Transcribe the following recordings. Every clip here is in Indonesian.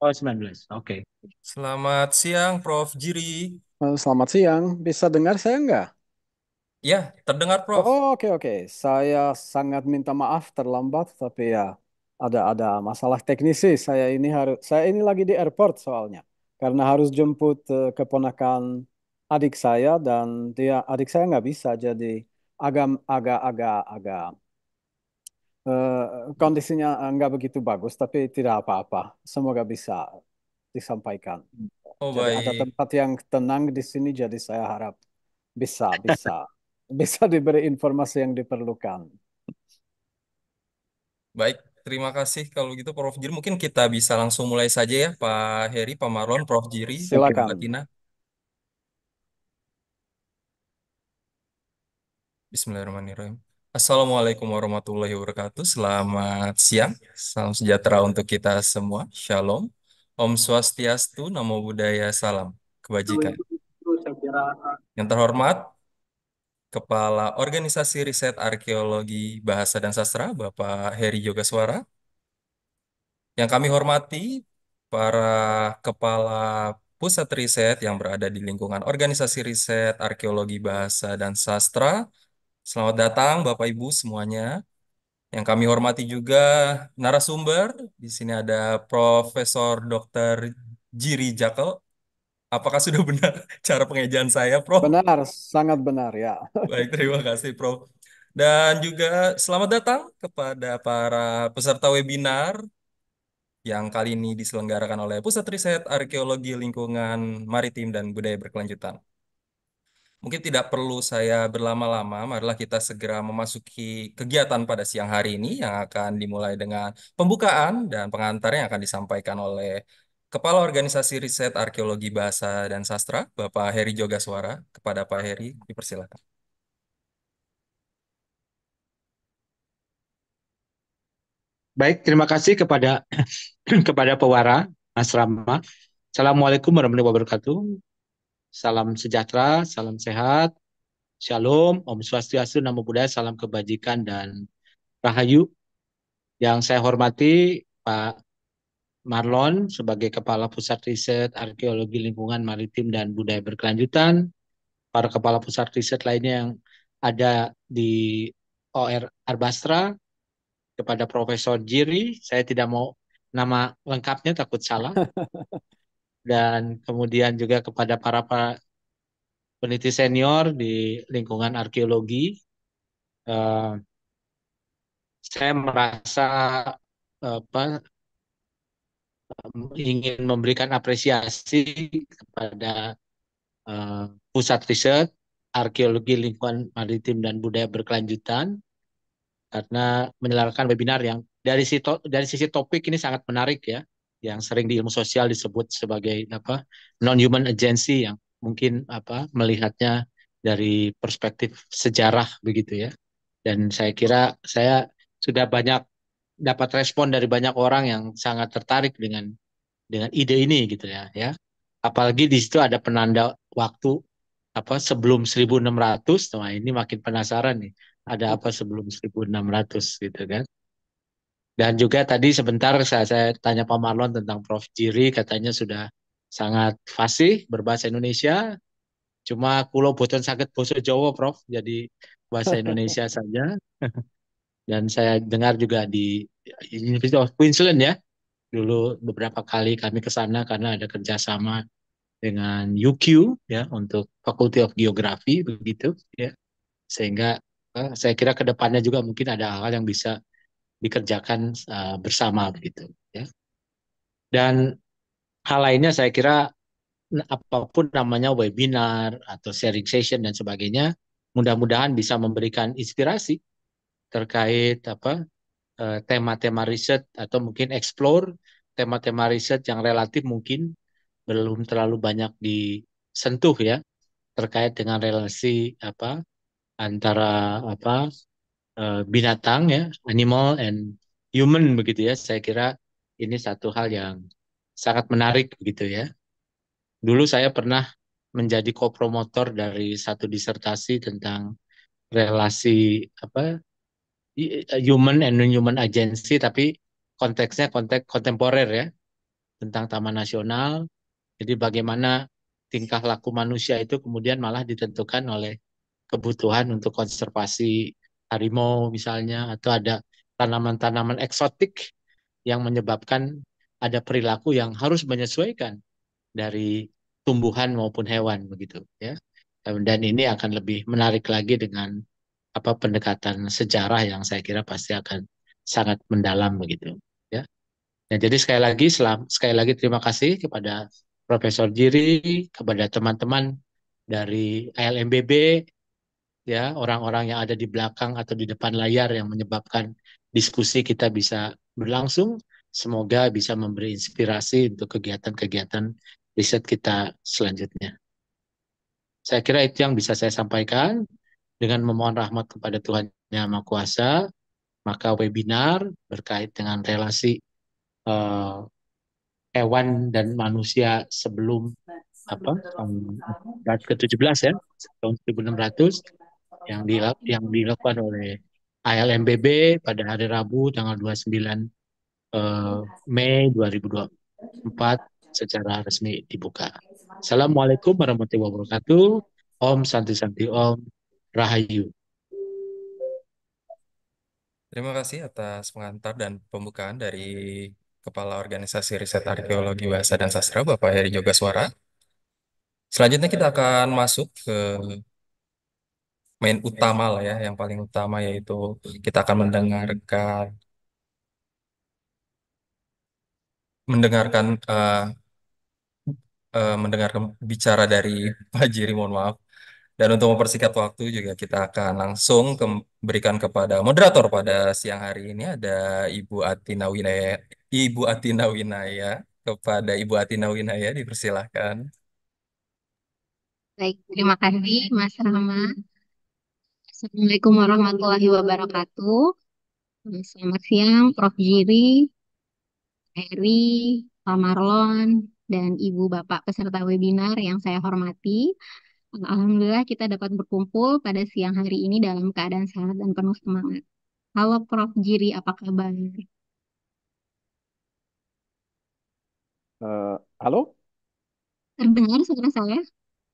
Oh, 19. Oke. Selamat siang, Prof. Jiri. Selamat siang, bisa dengar saya nggak? Ya, terdengar, Prof. Oh, oke oke. Saya sangat minta maaf terlambat, tapi ya ada masalah teknisi. Saya ini lagi di airport soalnya, karena harus jemput keponakan adik saya dan adik saya nggak bisa, jadi agak agak agak agak kondisinya nggak begitu bagus, tapi tidak apa-apa. Semoga bisa disampaikan. Oh, Jadi ada baik. tempat yang tenang di sini, jadi saya harap bisa bisa bisa diberi informasi yang diperlukan. Baik, terima kasih kalau gitu, Prof. Jiri. Mungkin kita bisa langsung mulai saja ya, Pak Heri, Pak Marlon, Prof. Jiri, Oke. Mbak Silakan. Tina. Bismillahirrahmanirrahim. Assalamualaikum warahmatullahi wabarakatuh. Selamat siang. Salam sejahtera untuk kita semua. Shalom. Om Swastiastu, Namo Buddhaya, Salam Kebajikan. Yang terhormat, Kepala Organisasi Riset Arkeologi Bahasa dan Sastra, Bapak Heri Yogaswara. Yang kami hormati, para Kepala Pusat Riset yang berada di lingkungan Organisasi Riset Arkeologi Bahasa dan Sastra. Selamat datang Bapak Ibu semuanya. Yang kami hormati juga narasumber. Di sini ada Profesor Dr. Jiri Jakel. Apakah sudah benar cara pengejaan saya, Prof? Benar, sangat benar ya. Baik, terima kasih, Prof. Dan juga selamat datang kepada para peserta webinar yang kali ini diselenggarakan oleh Pusat Riset Arkeologi Lingkungan Maritim dan Budaya Berkelanjutan. Mungkin tidak perlu saya berlama-lama, marilah kita segera memasuki kegiatan pada siang hari ini yang akan dimulai dengan pembukaan dan pengantar yang akan disampaikan oleh Kepala Organisasi Riset Arkeologi Bahasa dan Sastra, Bapak Heri Jogaswara. Kepada Pak Heri, dipersilakan. Baik, terima kasih kepada kepada pewara asrama. Assalamualaikum warahmatullahi wabarakatuh. Salam sejahtera, salam sehat, shalom, Om Swastiastu, Namo Buddhaya, salam kebajikan dan rahayu. Yang saya hormati Pak Marlon sebagai Kepala Pusat Riset Arkeologi Lingkungan Maritim dan Budaya Berkelanjutan, para Kepala Pusat Riset lainnya yang ada di OR Arbastra, kepada Profesor Jiri, saya tidak mau nama lengkapnya takut salah, dan kemudian juga kepada para peneliti senior di lingkungan arkeologi. Eh, saya merasa apa, ingin memberikan apresiasi kepada eh, Pusat Riset Arkeologi Lingkungan Maritim dan Budaya Berkelanjutan karena menyelenggarakan webinar yang dari sisi topik ini sangat menarik ya, yang sering di ilmu sosial disebut sebagai apa, non human agency, yang mungkin apa melihatnya dari perspektif sejarah begitu ya. Dan saya kira saya sudah banyak dapat respon dari banyak orang yang sangat tertarik dengan ide ini gitu ya. Apalagi di situ ada penanda waktu apa sebelum 1600. Nah, ini makin penasaran nih. Ada apa sebelum 1600 gitu kan. Dan juga tadi sebentar saya tanya Pak Marlon tentang Prof. Jiri, katanya sudah sangat fasih berbahasa Indonesia. Cuma kulo boten saged basa Jawa, Prof. Jadi bahasa Indonesia saja. Dan saya dengar juga di University of Queensland ya. Dulu beberapa kali kami ke sana karena ada kerjasama dengan UQ ya untuk Faculty of Geography begitu ya. Sehingga saya kira ke depannya juga mungkin ada hal-hal yang bisa dikerjakan bersama begitu ya. Dan hal lainnya saya kira apapun namanya webinar atau sharing session dan sebagainya, mudah-mudahan bisa memberikan inspirasi terkait apa tema-tema riset atau mungkin explore tema-tema riset yang relatif mungkin belum terlalu banyak disentuh ya, terkait dengan relasi apa antara apa binatang ya, animal and human begitu ya. Saya kira ini satu hal yang sangat menarik begitu ya. Dulu saya pernah menjadi kopromotor dari satu disertasi tentang relasi apa human and non-human agency, tapi konteksnya konteks kontemporer ya, tentang Taman Nasional. Jadi bagaimana tingkah laku manusia itu kemudian malah ditentukan oleh kebutuhan untuk konservasi harimau misalnya, atau ada tanaman-tanaman eksotik yang menyebabkan ada perilaku yang harus menyesuaikan dari tumbuhan maupun hewan begitu ya. Dan ini akan lebih menarik lagi dengan pendekatan sejarah yang saya kira pasti akan sangat mendalam begitu ya. Ya, jadi sekali lagi terima kasih kepada Profesor Jiri, kepada teman-teman dari ALMBB, ya, orang-orang yang ada di belakang atau di depan layar yang menyebabkan diskusi kita bisa berlangsung. Semoga bisa memberi inspirasi untuk kegiatan-kegiatan riset kita selanjutnya. Saya kira itu yang bisa saya sampaikan. Dengan memohon rahmat kepada Tuhan Yang Maha Kuasa, maka webinar berkait dengan relasi eh, hewan dan manusia sebelum abad ke-17 ya, tahun 1600 yang dilakukan oleh ALMBB pada hari Rabu tanggal 29 Mei 2024 secara resmi dibuka. Assalamualaikum warahmatullahi wabarakatuh. Om Santi Santi Om Rahayu. Terima kasih atas pengantar dan pembukaan dari Kepala Organisasi Riset Arkeologi Bahasa dan Sastra, Bapak Heri Jogaswara. Selanjutnya kita akan masuk ke main utama lah ya, yang paling utama yaitu kita akan mendengarkan mendengarkan bicara dari Pak Jiri, mohon maaf. Dan untuk mempersingkat waktu juga kita akan langsung berikan kepada moderator pada siang hari ini ada Ibu Atina Winaya. Ibu Atina Winaya, kepada Ibu Atina Winaya dipersilahkan. Baik, terima kasih Mas Rama. Assalamualaikum warahmatullahi wabarakatuh. Selamat siang, Prof. Jiri, Eri, Pak Marlon, dan Ibu Bapak peserta webinar yang saya hormati. Alhamdulillah kita dapat berkumpul pada siang hari ini dalam keadaan sehat dan penuh semangat. Halo Prof. Jiri, apa kabar? Halo? Terdengar suara saya?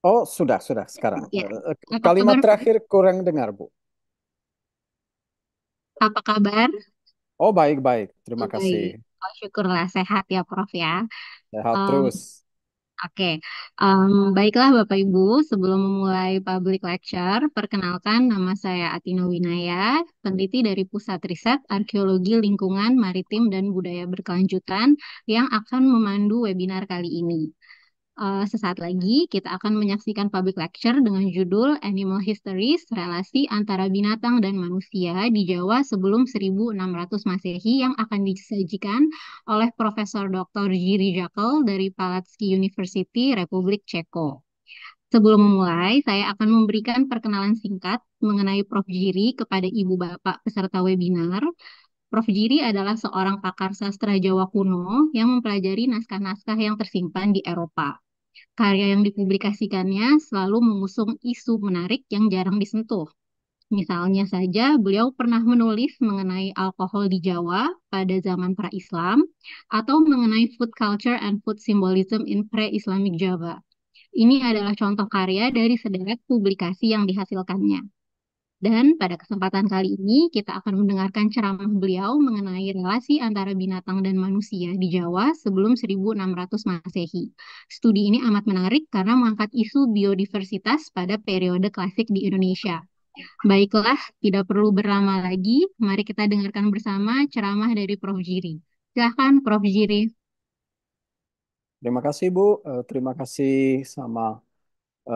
Oh, sudah sekarang. Ya. Apa Kalimat kabar, Prof? terakhir kurang dengar, Bu. Apa kabar? Oh, baik. Terima Oh, kasih. baik. Oh, syukurlah sehat ya, Prof ya. Sehat Um, terus. Oke, baiklah Bapak Ibu, sebelum memulai public lecture, perkenalkan nama saya Atina Winaya, peneliti dari Pusat Riset Arkeologi Lingkungan Maritim dan Budaya Berkelanjutan yang akan memandu webinar kali ini. Sesaat lagi kita akan menyaksikan public lecture dengan judul Animal Histories, Relasi Antara Binatang dan Manusia di Jawa sebelum 1600 Masehi yang akan disajikan oleh Profesor Dr. Jiří Žákl dari Palacký University, Republik Ceko. Sebelum memulai, saya akan memberikan perkenalan singkat mengenai Prof. Jiří kepada Ibu Bapak peserta webinar. Prof. Jiří adalah seorang pakar sastra Jawa kuno yang mempelajari naskah-naskah yang tersimpan di Eropa. Karya yang dipublikasikannya selalu mengusung isu menarik yang jarang disentuh. Misalnya saja, beliau pernah menulis mengenai alkohol di Jawa pada zaman pra-Islam atau mengenai food culture and food symbolism in pre-Islamic Java. Ini adalah contoh karya dari sederet publikasi yang dihasilkannya. Dan pada kesempatan kali ini kita akan mendengarkan ceramah beliau mengenai relasi antara binatang dan manusia di Jawa sebelum 1600 Masehi. Studi ini amat menarik karena mengangkat isu biodiversitas pada periode klasik di Indonesia. Baiklah, tidak perlu berlama lagi, mari kita dengarkan bersama ceramah dari Prof. Jiří. Silakan Prof. Jiří. Terima kasih, Bu.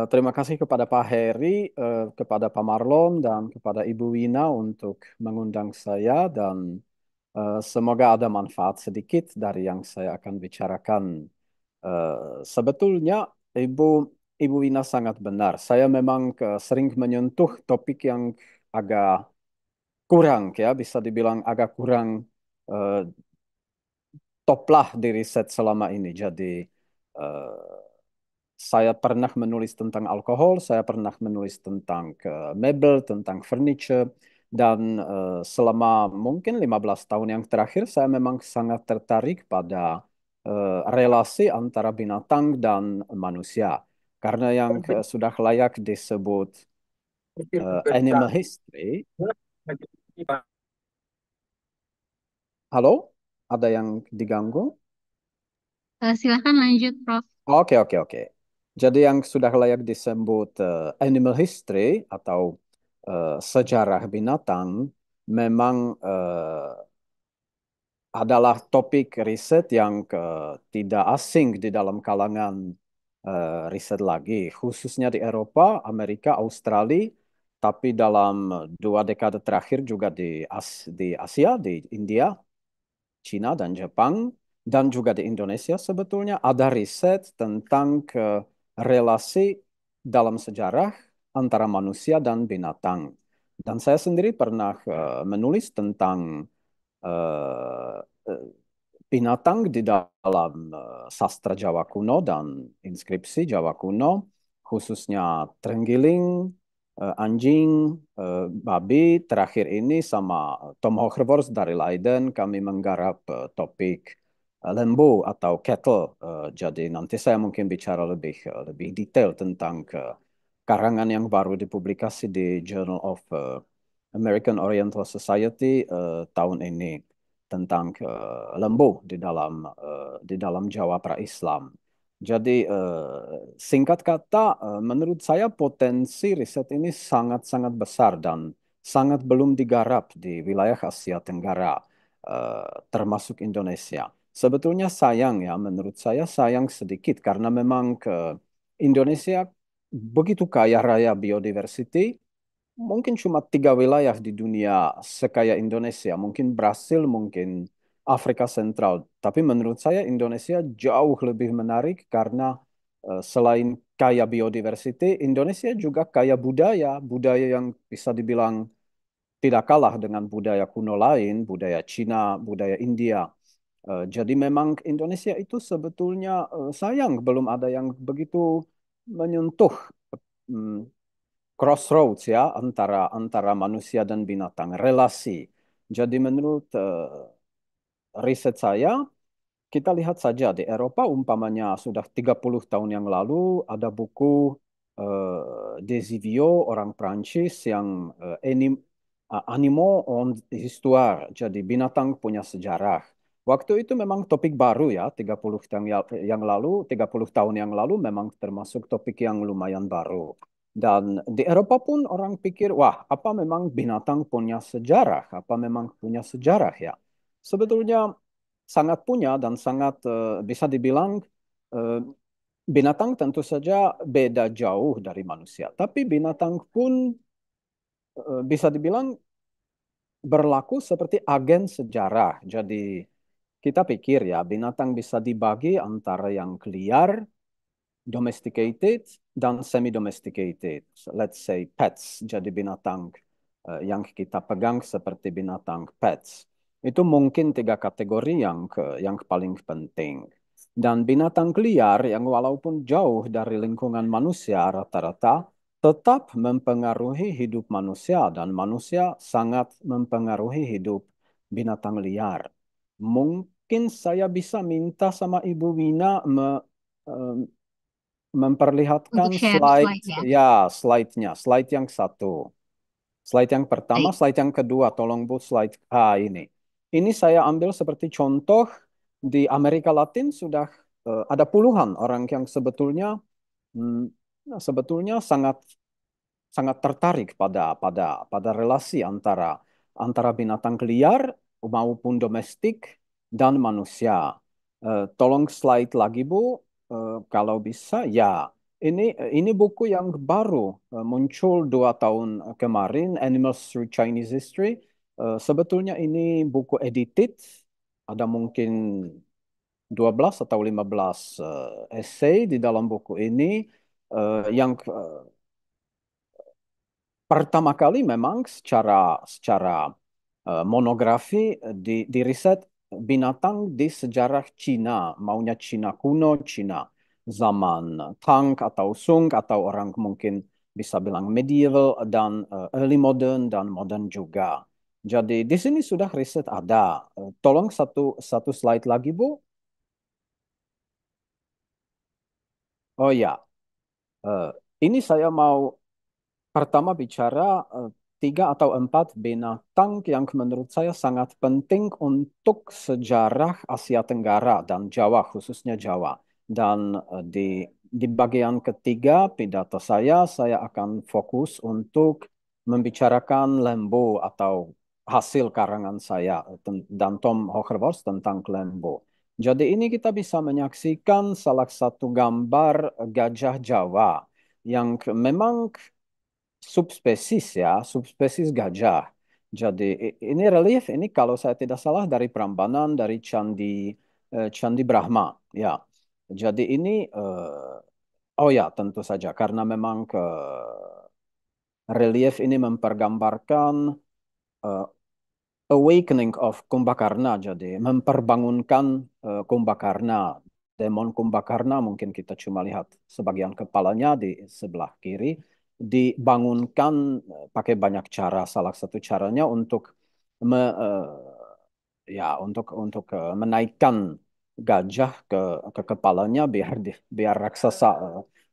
Terima kasih kepada Pak Heri, kepada Pak Marlon, dan kepada Ibu Wina untuk mengundang saya, dan semoga ada manfaat sedikit dari yang saya akan bicarakan. Sebetulnya Ibu Ibu Wina sangat benar. Saya memang sering menyentuh topik yang agak kurang, ya, bisa dibilang agak kurang eh, top lah di riset selama ini. Jadi saya pernah menulis tentang alkohol, saya pernah menulis tentang mebel, tentang furniture, dan selama mungkin 15 tahun yang terakhir saya memang sangat tertarik pada relasi antara binatang dan manusia. Karena yang sudah layak disebut animal history. Halo, ada yang diganggu? Silahkan lanjut, Prof. Oke, oke, oke. Jadi yang sudah layak disebut animal history atau sejarah binatang memang adalah topik riset yang tidak asing di dalam kalangan riset lagi, khususnya di Eropa, Amerika, Australia, tapi dalam 2 dekade terakhir juga di Asia, di India, Cina, dan Jepang, dan juga di Indonesia sebetulnya ada riset tentang relasi dalam sejarah antara manusia dan binatang. Dan saya sendiri pernah menulis tentang eh, eh, binatang di dalam sastra Jawa kuno dan inskripsi Jawa kuno, khususnya terenggiling, anjing, babi. Terakhir ini sama Tom Hogervorst dari Leiden kami menggarap topik lembu atau cattle. Jadi nanti saya mungkin bicara lebih detail tentang karangan yang baru dipublikasi di Journal of American Oriental Society tahun ini tentang lembu di dalam Jawa pra-Islam. Jadi singkat kata, menurut saya potensi riset ini sangat-sangat besar dan sangat belum digarap di wilayah Asia Tenggara, termasuk Indonesia. Sebetulnya sayang ya, menurut saya sayang sedikit karena memang ke Indonesia begitu kaya raya biodiversity. Mungkin cuma 3 wilayah di dunia sekaya Indonesia. Mungkin Brasil, mungkin Afrika Sentral. Tapi menurut saya Indonesia jauh lebih menarik karena selain kaya biodiversity, Indonesia juga kaya budaya. Budaya yang bisa dibilang tidak kalah dengan budaya kuno lain, budaya Cina, budaya India. Jadi memang Indonesia itu sebetulnya sayang belum ada yang begitu menyentuh hmm, crossroads ya antara antara manusia dan binatang, relasi. Jadi menurut riset saya, kita lihat saja di Eropa umpamanya sudah 30 tahun yang lalu ada buku Desivio orang Prancis yang Animaux en Histoire, jadi binatang punya sejarah. Waktu itu memang topik baru ya, 30 tahun yang lalu, 30 tahun yang lalu memang termasuk topik yang lumayan baru. Dan di Eropa pun orang pikir, wah, apa memang binatang punya sejarah? Apa memang punya sejarah ya? Sebetulnya sangat punya dan sangat bisa dibilang eh, binatang tentu saja beda jauh dari manusia. Tapi binatang pun bisa dibilang berlaku seperti agen sejarah. Jadi kita pikir ya binatang bisa dibagi antara yang liar, domesticated, dan semi-domesticated. Let's say pets, jadi binatang yang kita pegang seperti binatang pets. Itu mungkin 3 kategori yang paling penting. Dan binatang liar yang walaupun jauh dari lingkungan manusia rata-rata tetap mempengaruhi hidup manusia dan manusia sangat mempengaruhi hidup binatang liar. Mungkin saya bisa minta sama Ibu Wina Untuk memperlihatkan share slide, slide ya. ya, slide-nya, slide yang satu. Slide yang pertama, Baik. slide yang kedua, tolong Bu, slide ini. Ini saya ambil seperti contoh di Amerika Latin sudah ada puluhan orang yang hmm, sebetulnya sangat sangat tertarik pada relasi antara antara binatang liar maupun domestik dan manusia. Tolong slide lagi Bu, kalau bisa ya. Ini buku yang baru muncul 2 tahun kemarin, Animals Through Chinese History. Sebetulnya ini buku edited, ada mungkin 12 atau 15 essay di dalam buku ini yang pertama kali memang secara monografi di riset binatang di sejarah Cina, maunya Cina kuno, Cina zaman Tang atau Sung atau orang mungkin bisa bilang medieval dan early modern dan modern juga. Jadi di sini sudah riset ada. Tolong satu slide lagi Bu. Oh ya, eh, ini saya mau pertama bicara tiga atau empat binatang yang menurut saya sangat penting untuk sejarah Asia Tenggara dan Jawa, khususnya Jawa. Dan di bagian ketiga pidato saya akan fokus untuk membicarakan Lembo atau hasil karangan saya dan Tom Hochervos tentang Lembo. Jadi ini kita bisa menyaksikan salah satu gambar gajah Jawa yang memang subspesies ya, subspesies gajah. Jadi ini relief ini kalau saya tidak salah dari Prambanan dari Candi Brahma ya. Jadi ini oh ya tentu saja karena memang ke relief ini mempergambarkan eh, awakening of Kumbakarna, jadi memperbangunkan Kumbakarna. Demon Kumbakarna mungkin kita cuma lihat sebagian kepalanya di sebelah kiri, dibangunkan pakai banyak cara. Salah satu caranya untuk menaikkan gajah ke kepalanya biar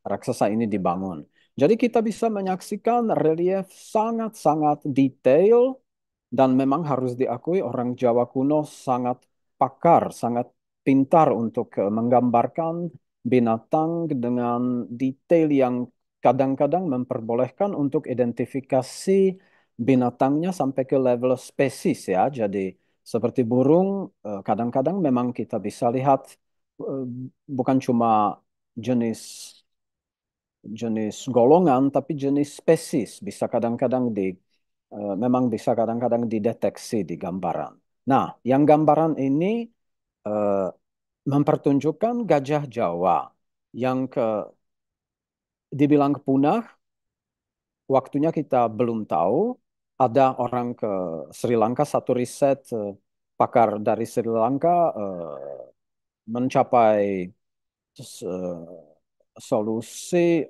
raksasa ini dibangun. Jadi kita bisa menyaksikan relief sangat-sangat detail dan memang harus diakui orang Jawa kuno sangat pakar, sangat pintar untuk menggambarkan binatang dengan detail yang kadang-kadang memperbolehkan untuk identifikasi binatangnya sampai ke level spesies ya. Jadi seperti burung, kadang-kadang memang kita bisa lihat eh, bukan cuma jenis jenis golongan, tapi jenis spesies bisa kadang-kadang memang bisa kadang-kadang dideteksi di gambaran. Nah, yang gambaran ini eh, mempertunjukkan gajah Jawa yang dibilang punah, waktunya kita belum tahu. Ada orang ke Sri Lanka, satu riset pakar dari Sri Lanka mencapai solusi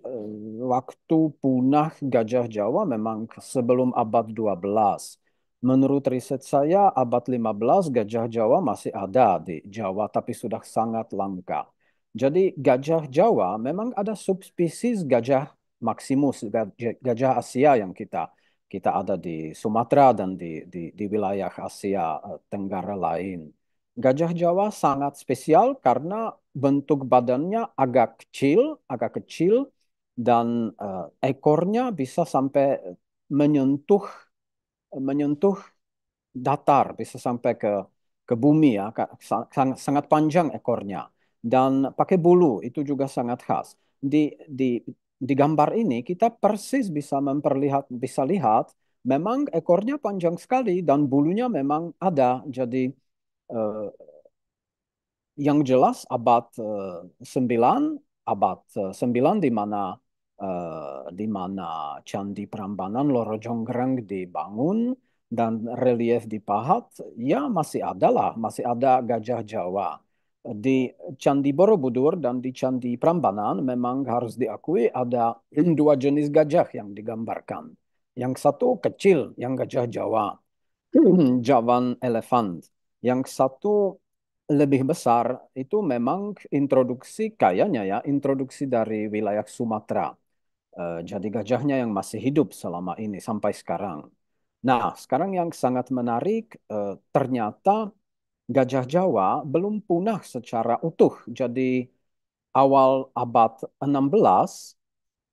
waktu punah gajah Jawa memang sebelum abad 12. Menurut riset saya, abad 15 gajah Jawa masih ada di Jawa, tapi sudah sangat langka. Jadi gajah Jawa memang ada subspesies gajah maximus, gajah Asia yang kita ada di Sumatera dan di wilayah Asia Tenggara lain. Gajah Jawa sangat spesial karena bentuk badannya agak kecil dan ekornya bisa sampai menyentuh menyentuh datar, bisa sampai ke bumi ya, sangat panjang ekornya dan pakai bulu itu juga sangat khas. Di gambar ini kita persis bisa lihat memang ekornya panjang sekali dan bulunya memang ada. Jadi eh, yang jelas abad 9, di mana Candi Prambanan Loro Jonggrang dibangun dan relief dipahat, ya masih ada lah, masih ada gajah Jawa. Di Candi Borobudur dan di Candi Prambanan memang harus diakui ada dua jenis gajah yang digambarkan. Yang satu kecil, yang gajah Jawa, Javan elephant. Yang satu lebih besar itu memang introduksi kayaknya ya, introduksi dari wilayah Sumatera. Jadi gajahnya yang masih hidup selama ini sampai sekarang. Nah, sekarang yang sangat menarik, ternyata gajah Jawa belum punah secara utuh. Jadi awal abad 16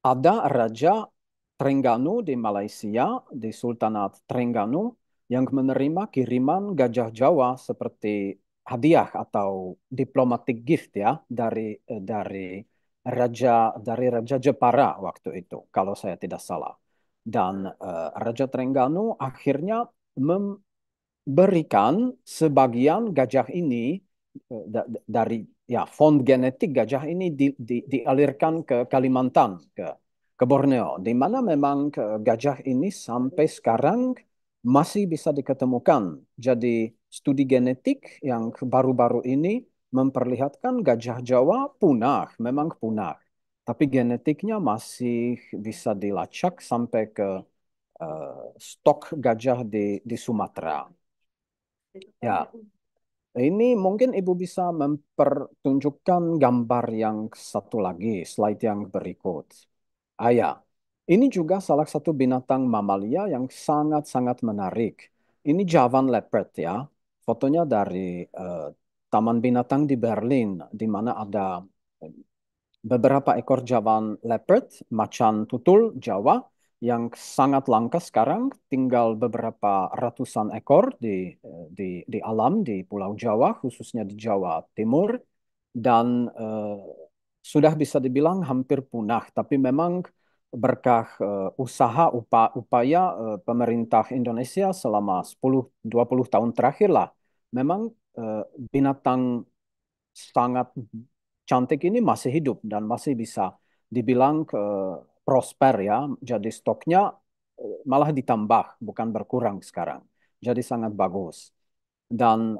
ada Raja Terengganu di Malaysia, di Sultanat Terengganu, yang menerima kiriman gajah Jawa seperti hadiah atau diplomatic gift ya dari Raja Jepara waktu itu, kalau saya tidak salah. Dan Raja Terengganu akhirnya berikan sebagian gajah ini dari ya fond genetik gajah ini dialirkan ke Kalimantan, ke Borneo, di mana memang gajah ini sampai sekarang masih bisa diketemukan. Jadi studi genetik yang baru-baru ini memperlihatkan gajah Jawa punah, memang punah. Tapi genetiknya masih bisa dilacak sampai ke stok gajah di Sumatera. Ya, Ini mungkin Ibu bisa mempertunjukkan gambar yang satu lagi, slide yang berikut. Ya. Ini juga salah satu binatang mamalia yang sangat-sangat menarik. Ini Javan leopard ya. Fotonya dari Taman Binatang di Berlin, di mana ada beberapa ekor Javan leopard, macan tutul Jawa, yang sangat langka sekarang, tinggal beberapa ratusan ekor di alam di Pulau Jawa, khususnya di Jawa Timur, dan sudah bisa dibilang hampir punah. Tapi memang berkah upaya pemerintah Indonesia selama 10-20 tahun terakhir lah, memang binatang sangat cantik ini masih hidup dan masih bisa dibilang prosper ya. Jadi stoknya malah ditambah, bukan berkurang sekarang. Jadi sangat bagus. Dan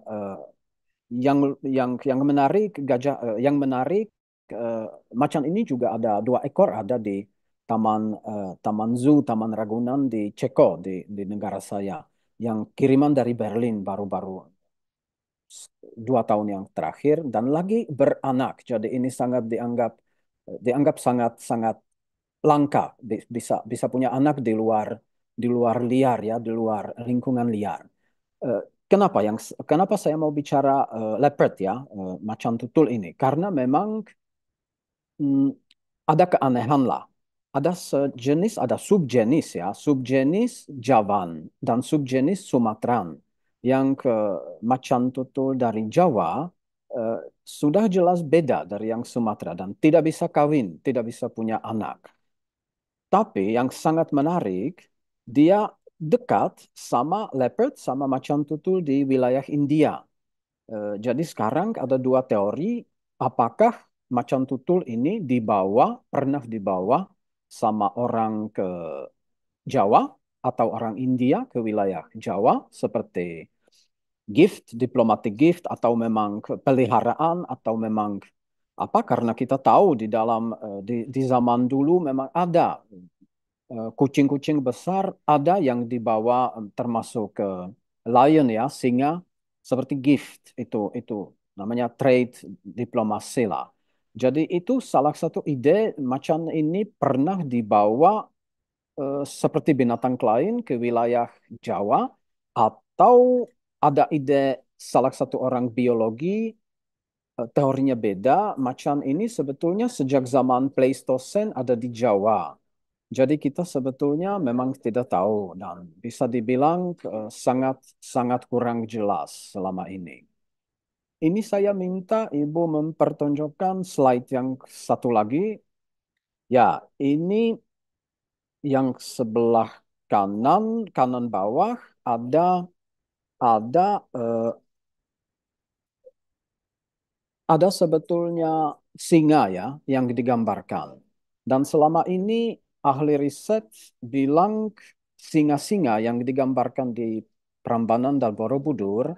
yang menarik yang menarik eh, macan ini juga ada 2 ekor ada di Taman Zoo Taman Ragunan di Ceko di negara saya yang kiriman dari Berlin baru-baru 2 tahun yang terakhir dan lagi beranak. Jadi ini sangat dianggap sangat sangat langka, bisa bisa punya anak di luar liar ya, di luar lingkungan liar. Eh, kenapa saya mau bicara leopard ya, macan tutul ini? Karena memang hmm, ada keanehan lah. Ada sejenis, ada subjenis ya, subjenis Javan dan subjenis Sumatran. Yang ke macan tutul dari Jawa sudah jelas beda dari yang Sumatera dan tidak bisa kawin, tidak bisa punya anak. Tapi yang sangat menarik, dia dekat sama leopard sama macan tutul di wilayah India. Jadi sekarang ada 2 teori, apakah macan tutul ini pernah dibawa sama orang ke Jawa atau orang India ke wilayah Jawa seperti diplomatic gift atau memang peliharaan atau memang apa karena kita tahu di dalam di zaman dulu memang ada kucing-kucing besar ada yang dibawa termasuk ke lion ya singa seperti gift itu namanya trade diplomasi lah. Jadi itu salah satu ide macan ini pernah dibawa seperti binatang lain ke wilayah Jawa atau ada ide salah satu orang biologi teorinya beda macan ini sebetulnya sejak zaman Pleistosen ada di Jawa. Jadi kita sebetulnya memang tidak tahu dan bisa dibilang sangat sangat kurang jelas selama ini. Ini saya minta Ibu mempertonjokkan slide yang satu lagi. Ya, ini yang sebelah kanan bawah ada eh, ada sebetulnya singa ya yang digambarkan. Dan selama ini ahli riset bilang singa-singa yang digambarkan di Prambanan dan Borobudur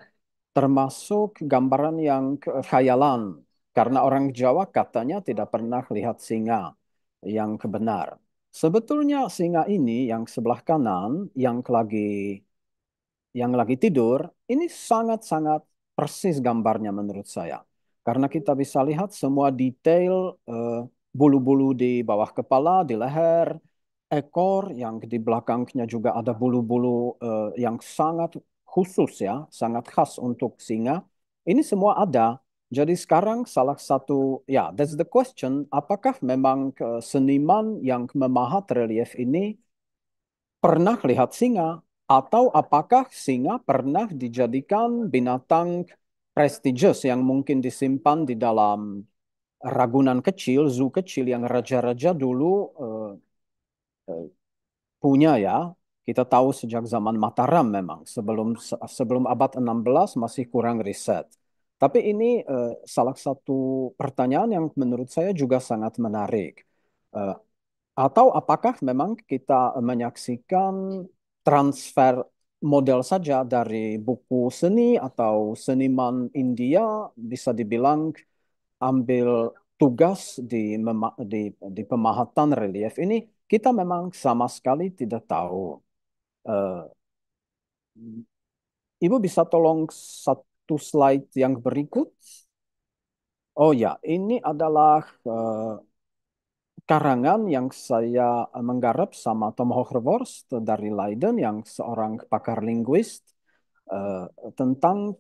termasuk gambaran yang khayalan. Karena orang Jawa katanya tidak pernah lihat singa yang kebenar. Sebetulnya singa ini yang sebelah kanan yang lagi tidur, ini sangat-sangat persis gambarnya menurut saya. Karena kita bisa lihat semua detail bulu-bulu di bawah kepala, di leher, ekor, yang di belakangnya juga ada bulu-bulu yang sangat khusus ya, sangat khas untuk singa. Ini semua ada. Jadi sekarang salah satu, ya, that's the question, apakah memang seniman yang memahat relief ini pernah lihat singa atau apakah singa pernah dijadikan binatang prestigious yang mungkin disimpan di dalam ragunan kecil, zoo kecil yang raja-raja dulu eh, punya ya. Kita tahu sejak zaman Mataram memang sebelum abad 16 masih kurang riset. Tapi ini salah satu pertanyaan yang menurut saya juga sangat menarik. Eh, atau apakah memang kita menyaksikan transfer model saja dari buku seni atau seniman India bisa dibilang ambil tugas di pemahatan relief ini kita memang sama sekali tidak tahu. Eh, Ibu bisa tolong satu slide yang berikut. Oh ya, ini adalah karangan yang saya menggarap sama Tom Hogervorst dari Leiden yang seorang pakar linguist eh, tentang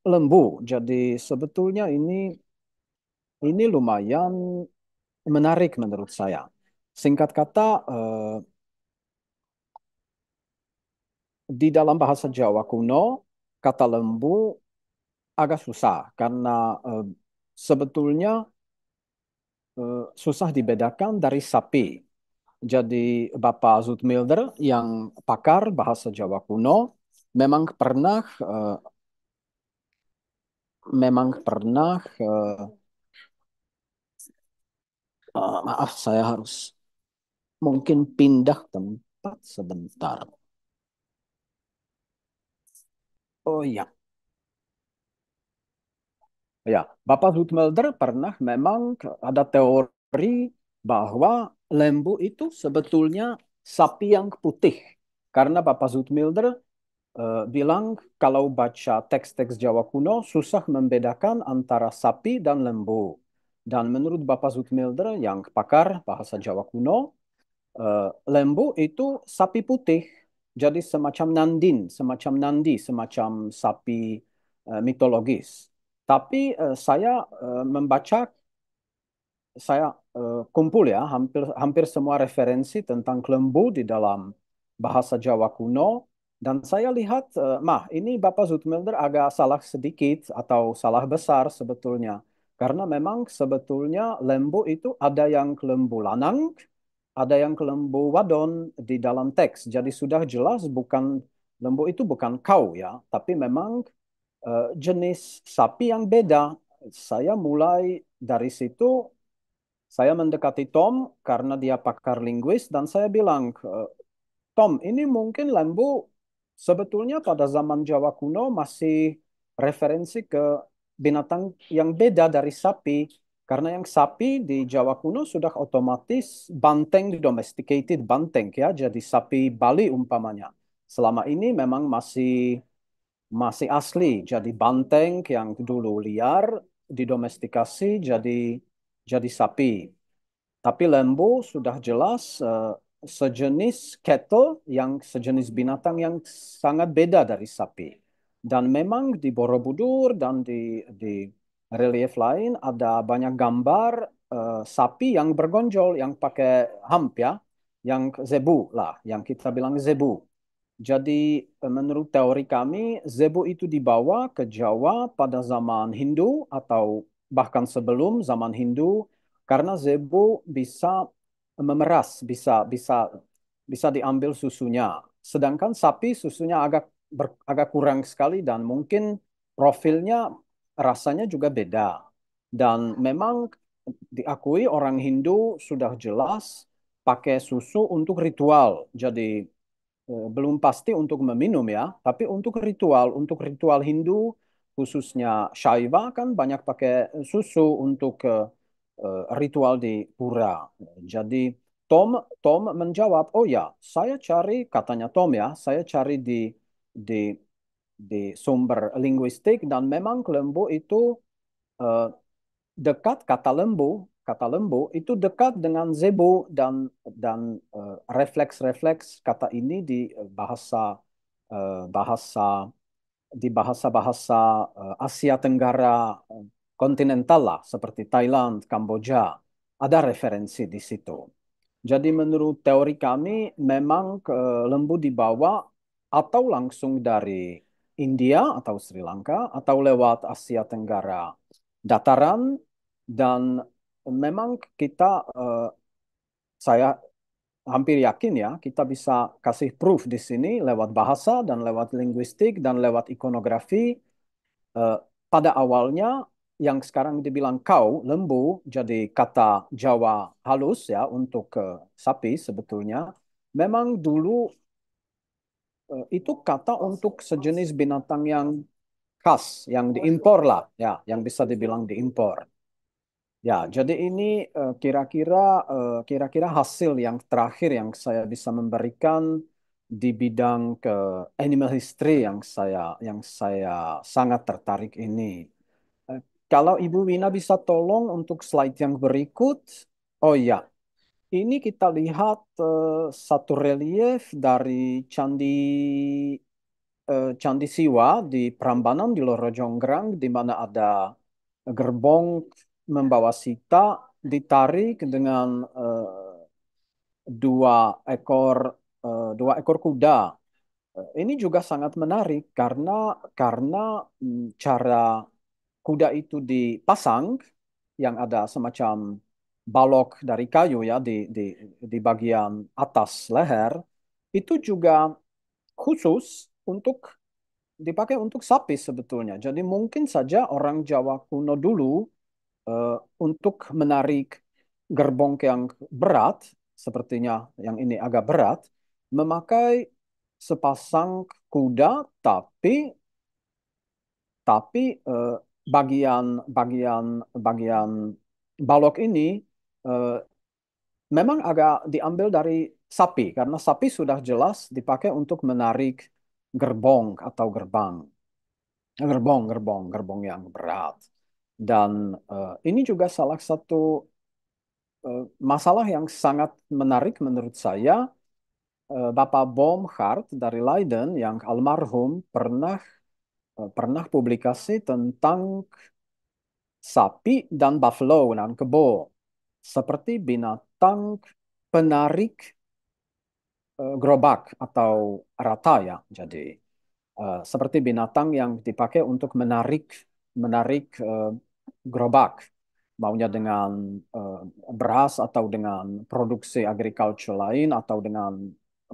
lembu. Jadi sebetulnya ini lumayan menarik menurut saya. Singkat kata, di dalam bahasa Jawa kuno, kata lembu agak susah karena sebetulnya susah dibedakan dari sapi. Jadi Bapak Zoetmilder yang pakar bahasa Jawa kuno memang pernah maaf saya harus mungkin pindah tempat sebentar. Oh iya. Ya, Bapak Zoetmulder pernah memang ada teori bahwa lembu itu sebetulnya sapi yang putih. Karena Bapak Zoetmulder bilang kalau baca teks-teks Jawa kuno susah membedakan antara sapi dan lembu. Dan menurut Bapak Zoetmulder yang pakar bahasa Jawa kuno, lembu itu sapi putih. Jadi semacam nandi, semacam sapi mitologis. Tapi membaca, saya kumpul ya hampir hampir semua referensi tentang lembu di dalam bahasa Jawa kuno dan saya lihat ini Bapak Zoetmulder agak salah sedikit atau salah besar sebetulnya karena memang sebetulnya lembu itu ada yang lembu lanang, ada yang lembu wadon di dalam teks. Jadi sudah jelas lembu itu bukan kau ya, tapi memang jenis sapi yang beda. Saya mulai dari situ, saya mendekati Tom karena dia pakar linguis dan saya bilang, Tom, ini mungkin lembu sebetulnya pada zaman Jawa kuno masih referensi ke binatang yang beda dari sapi. Karena yang sapi di Jawa kuno sudah otomatis banteng, domesticated banteng ya, jadi sapi Bali umpamanya. Selama ini memang masih asli, jadi banteng yang dulu liar didomestikasi jadi sapi. Tapi lembu sudah jelas sejenis cattle yang sejenis binatang yang sangat beda dari sapi. Dan memang di Borobudur dan di relief lain ada banyak gambar sapi yang bergonjol, yang pakai hump ya, yang zebu lah, yang kita bilang zebu. Jadi menurut teori kami, zebu itu dibawa ke Jawa pada zaman Hindu atau bahkan sebelum zaman Hindu karena zebu bisa memeras, bisa diambil susunya. Sedangkan sapi susunya agak kurang sekali dan mungkin profilnya rasanya juga beda. Dan memang diakui orang Hindu sudah jelas pakai susu untuk ritual. Jadi belum pasti untuk meminum ya, tapi untuk ritual Hindu khususnya Shaiva kan banyak pakai susu untuk ritual di pura. Jadi Tom Tom menjawab, oh ya, katanya Tom ya, saya cari di di sumber linguistik dan memang lembu itu eh, dekat kata lembu itu dekat dengan zebu dan refleks-refleks kata ini di bahasa bahasa bahasa Asia Tenggara kontinental lah seperti Thailand, Kamboja ada referensi di situ. Jadi menurut teori kami memang lembu dibawa atau langsung dari India atau Sri Lanka atau lewat Asia Tenggara dataran dan memang saya hampir yakin ya kita bisa kasih proof di sini lewat bahasa dan lewat linguistik dan lewat ikonografi. Eh, Pada awalnya yang sekarang dibilang kau lembu jadi kata Jawa halus ya untuk sapi sebetulnya memang dulu itu kata untuk sejenis binatang yang khas yang diimpor lah ya yang bisa dibilang diimpor. Ya, jadi ini kira-kira hasil yang terakhir yang saya bisa memberikan di bidang ke animal history yang saya sangat tertarik ini. Eh, Kalau Ibu Wina bisa tolong untuk slide yang berikut. Oh ya, ini kita lihat satu relief dari Candi Siwa di Prambanan di Loro Jonggrang, di mana ada gerbong membawa Sita ditarik dengan dua ekor dua ekor kuda. Ini juga sangat menarik karena cara kuda itu dipasang yang ada semacam balok dari kayu ya di bagian atas leher itu juga khusus untuk dipakai untuk sapi sebetulnya. Jadi mungkin saja orang Jawa kuno dulu eh, untuk menarik gerbong yang berat, sepertinya yang ini agak berat, memakai sepasang kuda, tapi bagian bagian bagian balok ini eh, memang agak diambil dari sapi karena sapi sudah jelas dipakai untuk menarik gerbong atau gerbong yang berat. Dan ini juga salah satu masalah yang sangat menarik menurut saya. Bapak Baumgart dari Leiden yang almarhum pernah publikasi tentang sapi dan buffalo dan kebo seperti binatang penarik gerobak atau rata ya. Jadi seperti binatang yang dipakai untuk menarik menarik gerobak, maunya dengan eh, beras atau dengan produksi agriculture lain atau dengan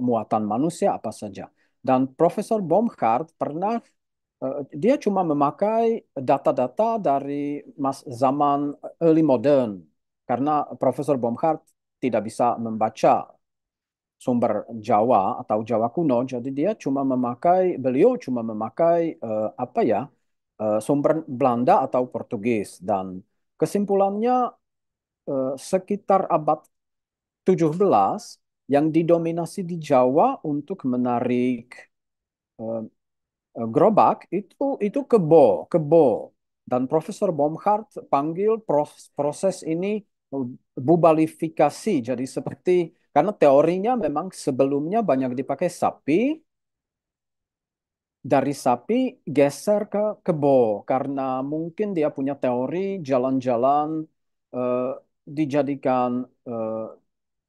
muatan manusia apa saja. Dan Profesor Baumgart dia cuma memakai data-data dari zaman early modern karena Profesor Baumgart tidak bisa membaca sumber Jawa atau Jawa kuno, jadi beliau cuma memakai apa ya sumber Belanda atau Portugis dan kesimpulannya sekitar abad 17 yang didominasi di Jawa untuk menarik eh, gerobak itu kebo dan Profesor Baumgart panggil proses ini bubalifikasi jadi seperti karena teorinya memang sebelumnya banyak dipakai sapi dari sapi geser ke kebo karena mungkin dia punya teori jalan-jalan eh, dijadikan eh,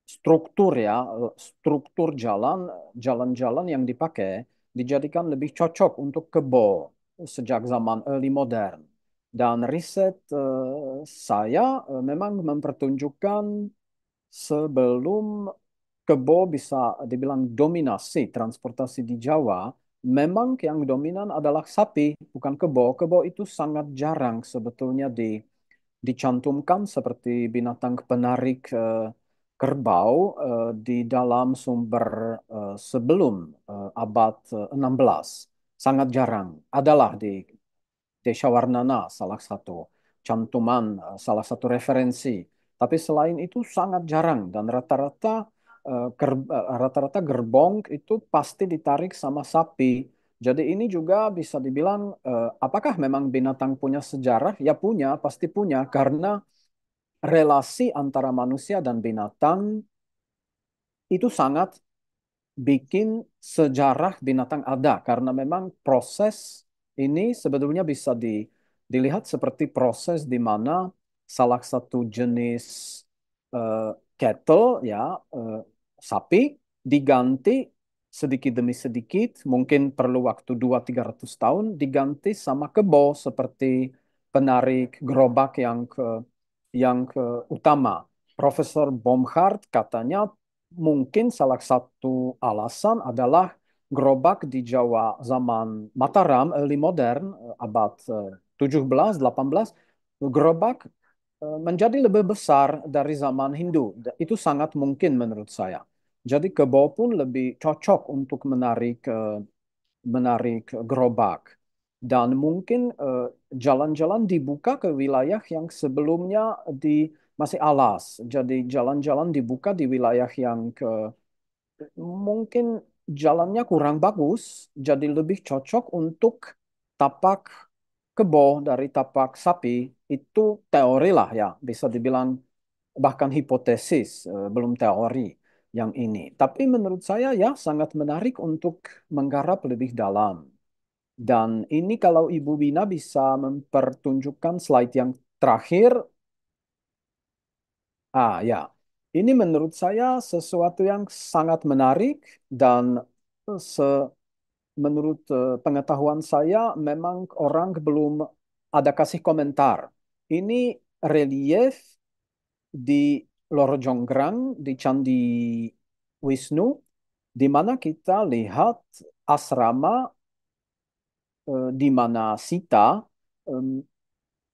struktur ya, struktur jalan-jalan yang dipakai dijadikan lebih cocok untuk kebo sejak zaman early modern. Dan riset saya memang mempertunjukkan sebelum kebo bisa dibilang dominasi transportasi di Jawa, memang yang dominan adalah sapi, bukan kebo. Kebo itu sangat jarang sebetulnya dicantumkan seperti binatang penarik kerbau di dalam sumber sebelum abad 16. Sangat jarang. Adalah di Desyawarnana salah satu cantuman, salah satu referensi. Tapi selain itu sangat jarang dan rata-rata gerbong itu pasti ditarik sama sapi. Jadi ini juga bisa dibilang apakah memang binatang punya sejarah? Ya punya, pasti punya karena relasi antara manusia dan binatang itu sangat bikin sejarah binatang ada karena memang proses ini sebetulnya bisa dilihat seperti proses di mana salah satu jenis eh, cattle ya eh, sapi diganti sedikit demi sedikit mungkin perlu waktu 200-300 tahun diganti sama kebo seperti penarik gerobak yang utama. Profesor Baumgart katanya mungkin salah satu alasan adalah gerobak di Jawa zaman Mataram, early modern, abad 17, 18, gerobak menjadi lebih besar dari zaman Hindu. Itu sangat mungkin menurut saya. Jadi kebo pun lebih cocok untuk menarik gerobak. Dan mungkin jalan-jalan dibuka ke wilayah yang sebelumnya masih alas. Jadi jalan-jalan dibuka di wilayah yang mungkin jalannya kurang bagus, jadi lebih cocok untuk tapak kebo dari tapak sapi. Itu teori lah ya, bisa dibilang bahkan hipotesis, belum teori yang ini. Tapi menurut saya ya sangat menarik untuk menggarap lebih dalam. Dan ini kalau Ibu Wina bisa mempertunjukkan slide yang terakhir. Ya, ini menurut saya sesuatu yang sangat menarik dan menurut pengetahuan saya memang orang belum ada kasih komentar. Ini relief di Loro Jonggrang di Candi Wisnu, di mana kita lihat asrama di mana Sita em,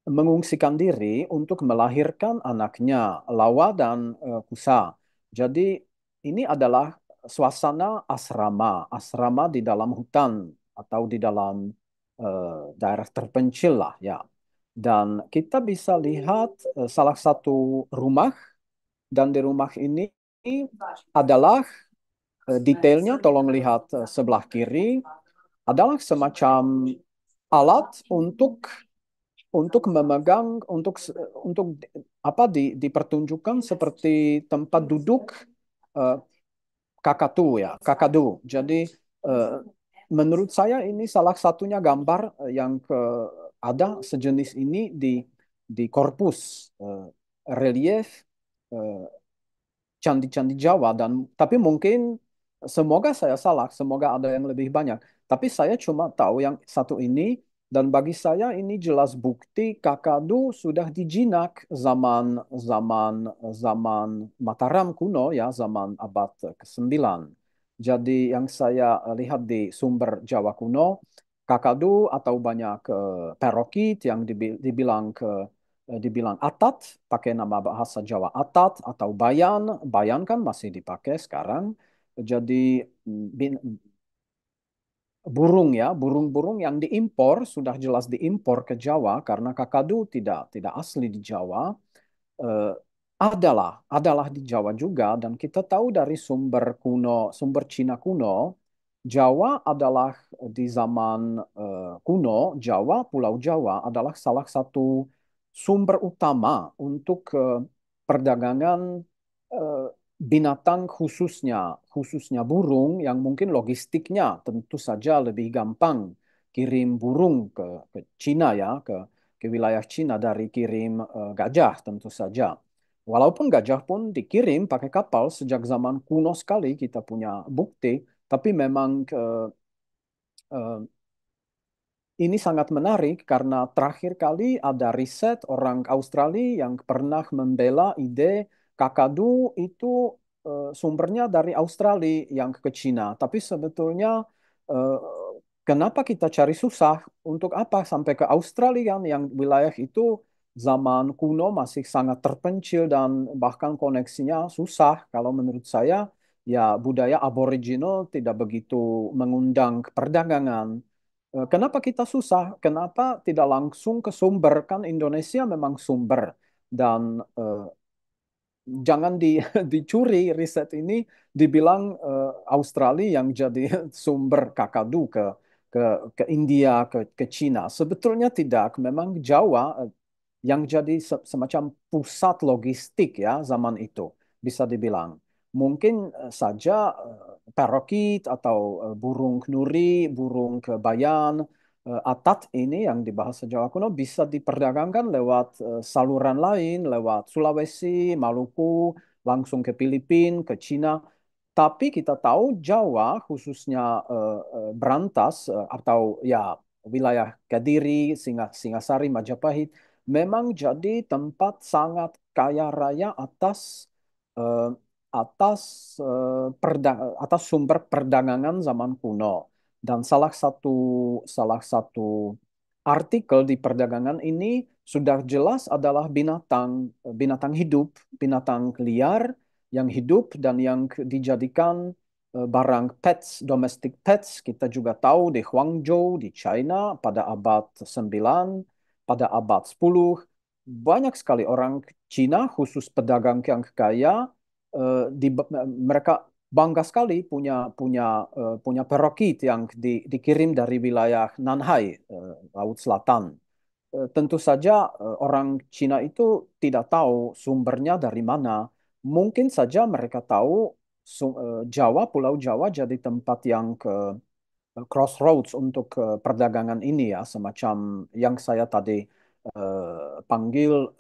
mengungsikan diri untuk melahirkan anaknya Lawa dan Kusa. Jadi ini adalah suasana asrama, asrama di dalam hutan atau di dalam daerah terpencil lah ya. Dan kita bisa lihat salah satu rumah dan di rumah ini adalah detailnya tolong lihat sebelah kiri adalah semacam alat untuk memegang untuk apa dipertunjukkan seperti tempat duduk eh, kakadu ya kakadu. Jadi eh, menurut saya ini salah satunya gambar yang ada sejenis ini di korpus relief eh, candi-candi Jawa dan tapi mungkin semoga saya salah, semoga ada yang lebih banyak. Tapi saya cuma tahu yang satu ini dan bagi saya ini jelas bukti Kakadu sudah dijinak zaman zaman zaman Mataram kuno ya, zaman abad ke-9. Jadi yang saya lihat di sumber Jawa kuno, Kakadu atau banyak perokit yang dibilang dibilang atat, pakai nama bahasa Jawa atat atau bayan. Bayan kan masih dipakai sekarang. Jadi burung ya, burung-burung yang diimpor sudah jelas diimpor ke Jawa karena kakadu tidak asli di Jawa. eh, adalah di Jawa juga dan kita tahu dari sumber kuno, sumber Cina kuno, Jawa adalah di zaman kuno, Jawa, Pulau Jawa adalah salah satu sumber utama untuk perdagangan eh, binatang khususnya burung yang mungkin logistiknya tentu saja lebih gampang kirim burung ke Cina ya, ke wilayah Cina dari kirim gajah tentu saja. Walaupun gajah pun dikirim pakai kapal sejak zaman kuno sekali kita punya bukti, tapi memang eh, ini sangat menarik karena terakhir kali ada riset orang Australia yang pernah membela ide kakadu itu sumbernya dari Australia yang ke Cina. Tapi sebetulnya eh, kenapa kita cari susah? Untuk apa sampai ke Australia kan yang wilayah itu zaman kuno masih sangat terpencil dan bahkan koneksinya susah. Kalau menurut saya ya budaya aboriginal tidak begitu mengundang perdagangan. Kenapa kita susah? Kenapa tidak langsung ke sumber? Kan Indonesia memang sumber. Dan jangan dicuri riset ini dibilang Australia yang jadi sumber kakadu ke ke India, ke Cina. Sebetulnya tidak. Memang Jawa yang jadi semacam pusat logistik ya zaman itu bisa dibilang. Mungkin saja parokit atau burung knuri, burung kebayan, atat ini yang di bahasa Jawa kuno bisa diperdagangkan lewat saluran lain, lewat Sulawesi, Maluku, langsung ke Filipina, ke Cina. Tapi kita tahu Jawa, khususnya Berantas atau ya wilayah Kediri, Singasari, Majapahit, memang jadi tempat sangat kaya raya eh, atas sumber perdagangan zaman kuno. Dan salah satu artikel di perdagangan ini sudah jelas adalah binatang hidup, binatang liar yang hidup dan yang dijadikan barang pets, domestic pets. Kita juga tahu di Guangzhou, di China pada abad 9, pada abad 10, banyak sekali orang Cina, khusus pedagang yang kaya, mereka bangga sekali punya parokit yang dikirim dari wilayah Nanhai, Laut Selatan. Tentu saja orang Cina itu tidak tahu sumbernya dari mana. Mungkin saja mereka tahu Jawa, Pulau Jawa jadi tempat yang crossroads untuk perdagangan ini ya, semacam yang saya tadi panggil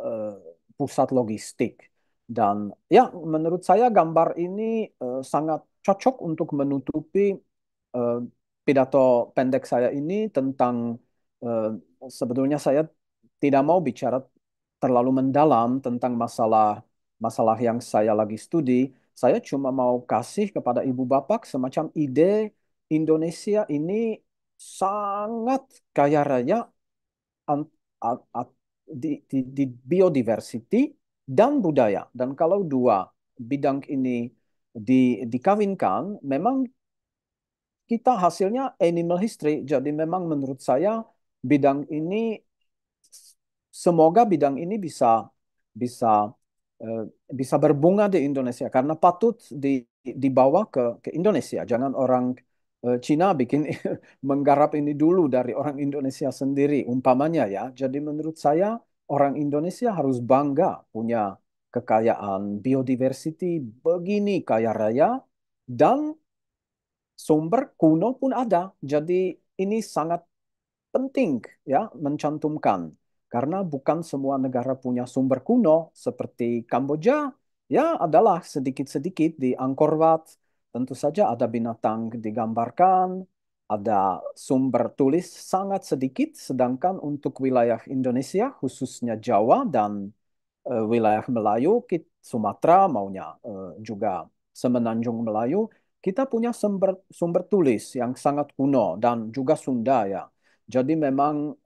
pusat logistik. Dan ya, menurut saya gambar ini sangat cocok untuk menutupi eh, pidato pendek saya ini tentang eh, sebetulnya saya tidak mau bicara terlalu mendalam tentang masalah masalah yang saya lagi studi. Saya cuma mau kasih kepada ibu bapak semacam ide Indonesia ini sangat kaya raya an- di biodiversity dan budaya. Dan kalau dua bidang ini dikawinkan, memang kita hasilnya animal history. Jadi memang menurut saya bidang ini semoga bidang ini bisa eh, bisa berbunga di Indonesia karena patut dibawa ke Indonesia. Jangan orang Cina bikin menggarap ini dulu dari orang Indonesia sendiri umpamanya ya. Jadi menurut saya orang Indonesia harus bangga punya kekayaan biodiversity begini kaya raya dan sumber kuno pun ada. Jadi ini sangat penting ya mencantumkan karena bukan semua negara punya sumber kuno seperti Kamboja ya adalah sedikit-sedikit di Angkor Wat tentu saja ada binatang digambarkan ada sumber tulis sangat sedikit sedangkan untuk wilayah Indonesia khususnya Jawa dan wilayah Melayu, Sumatera maunya juga Semenanjung Melayu, kita punya sumber sumber tulis yang sangat kuno dan juga Sunda ya. Jadi memang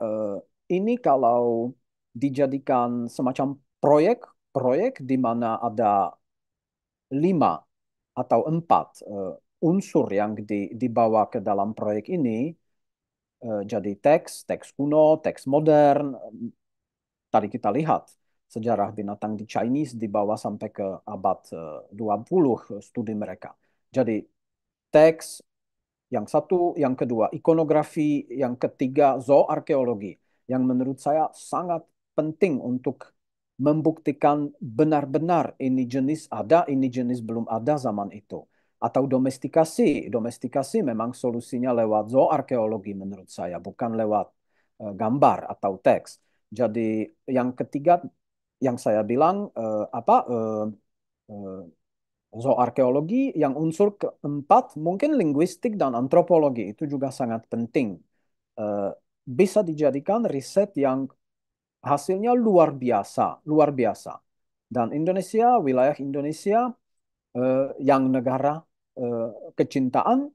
ini kalau dijadikan semacam proyek di mana ada 5 atau 4 unsur yang dibawa ke dalam proyek ini, jadi teks kuno, teks modern, tadi kita lihat sejarah binatang di Chinese dibawa sampai ke abad 20 studi mereka. Jadi teks yang satu, yang kedua ikonografi, yang ketiga zooarkeologi, yang menurut saya sangat penting untuk membuktikan benar-benar ini jenis ada, ini jenis belum ada zaman itu. Atau domestikasi. Domestikasi memang solusinya lewat zooarkeologi menurut saya, bukan lewat gambar atau teks. Jadi yang ketiga yang saya bilang eh, zooarkeologi, yang unsur keempat mungkin linguistik dan antropologi itu juga sangat penting. Eh, Bisa dijadikan riset yang hasilnya luar biasa, luar biasa. Dan Indonesia, wilayah Indonesia yang negara eh, kecintaan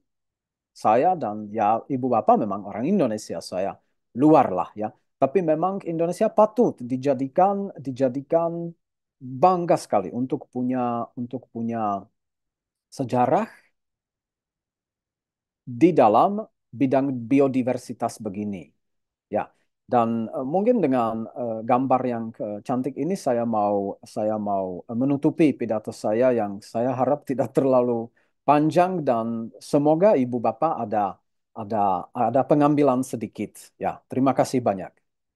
saya dan ya ibu bapak memang orang Indonesia, saya luar lah ya. Tapi memang Indonesia patut dijadikan bangga sekali untuk punya sejarah di dalam bidang biodiversitas begini. Ya, dan mungkin dengan gambar yang cantik ini saya mau menutupi pidato saya yang saya harap tidak terlalu panjang dan semoga ibu bapak ada ada pengambilan sedikit. Ya, terima kasih banyak.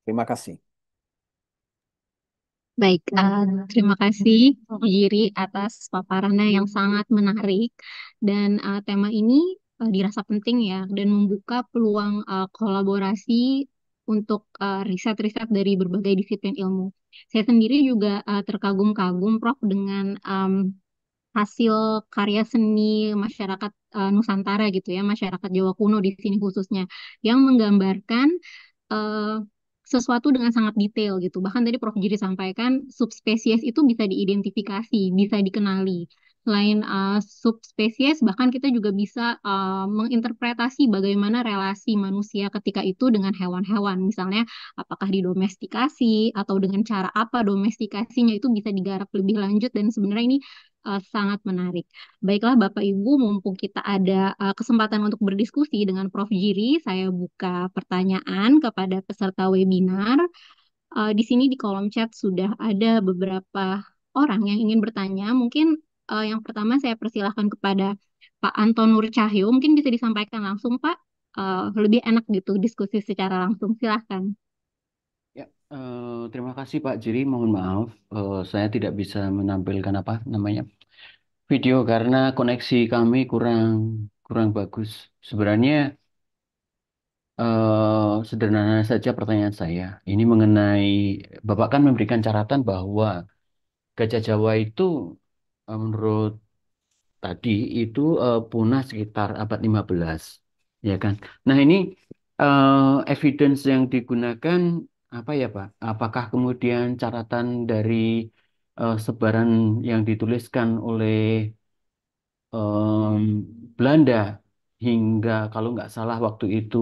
Terima kasih. Baik, terima kasih Prof. Jiri atas paparannya yang sangat menarik dan tema ini dirasa penting ya dan membuka peluang kolaborasi untuk riset-riset dari berbagai disiplin ilmu. Saya sendiri juga terkagum-kagum Prof dengan hasil karya seni masyarakat Nusantara gitu ya, masyarakat Jawa kuno di sini khususnya yang menggambarkan eh, sesuatu dengan sangat detail gitu. Bahkan tadi Prof. Jiri sampaikan subspesies itu bisa diidentifikasi, bisa dikenali. Selain subspesies, bahkan kita juga bisa menginterpretasi bagaimana relasi manusia ketika itu dengan hewan-hewan. Misalnya, apakah didomestikasi atau dengan cara apa domestikasinya itu bisa digarap lebih lanjut dan sebenarnya ini sangat menarik. Baiklah Bapak Ibu, mumpung kita ada kesempatan untuk berdiskusi dengan Prof. Jiri, saya buka pertanyaan kepada peserta webinar. Di sini di kolom chat sudah ada beberapa orang yang ingin bertanya. Mungkin Yang pertama saya persilahkan kepada Pak Anton Nur Cahyo. Mungkin bisa disampaikan langsung, Pak. Lebih enak gitu diskusi secara langsung. Silahkan. Ya, terima kasih Pak Jiri. Mohon maaf, saya tidak bisa menampilkan apa namanya video karena koneksi kami kurang kurang bagus. Sebenarnya sederhana saja pertanyaan saya. Ini mengenai Bapak kan memberikan catatan bahwa Gajah Jawa itu menurut tadi itu punah sekitar abad 15, ya kan? Nah, ini evidence yang digunakan apa ya, Pak? Apakah kemudian catatan dari sebaran yang dituliskan oleh Belanda hingga kalau nggak salah waktu itu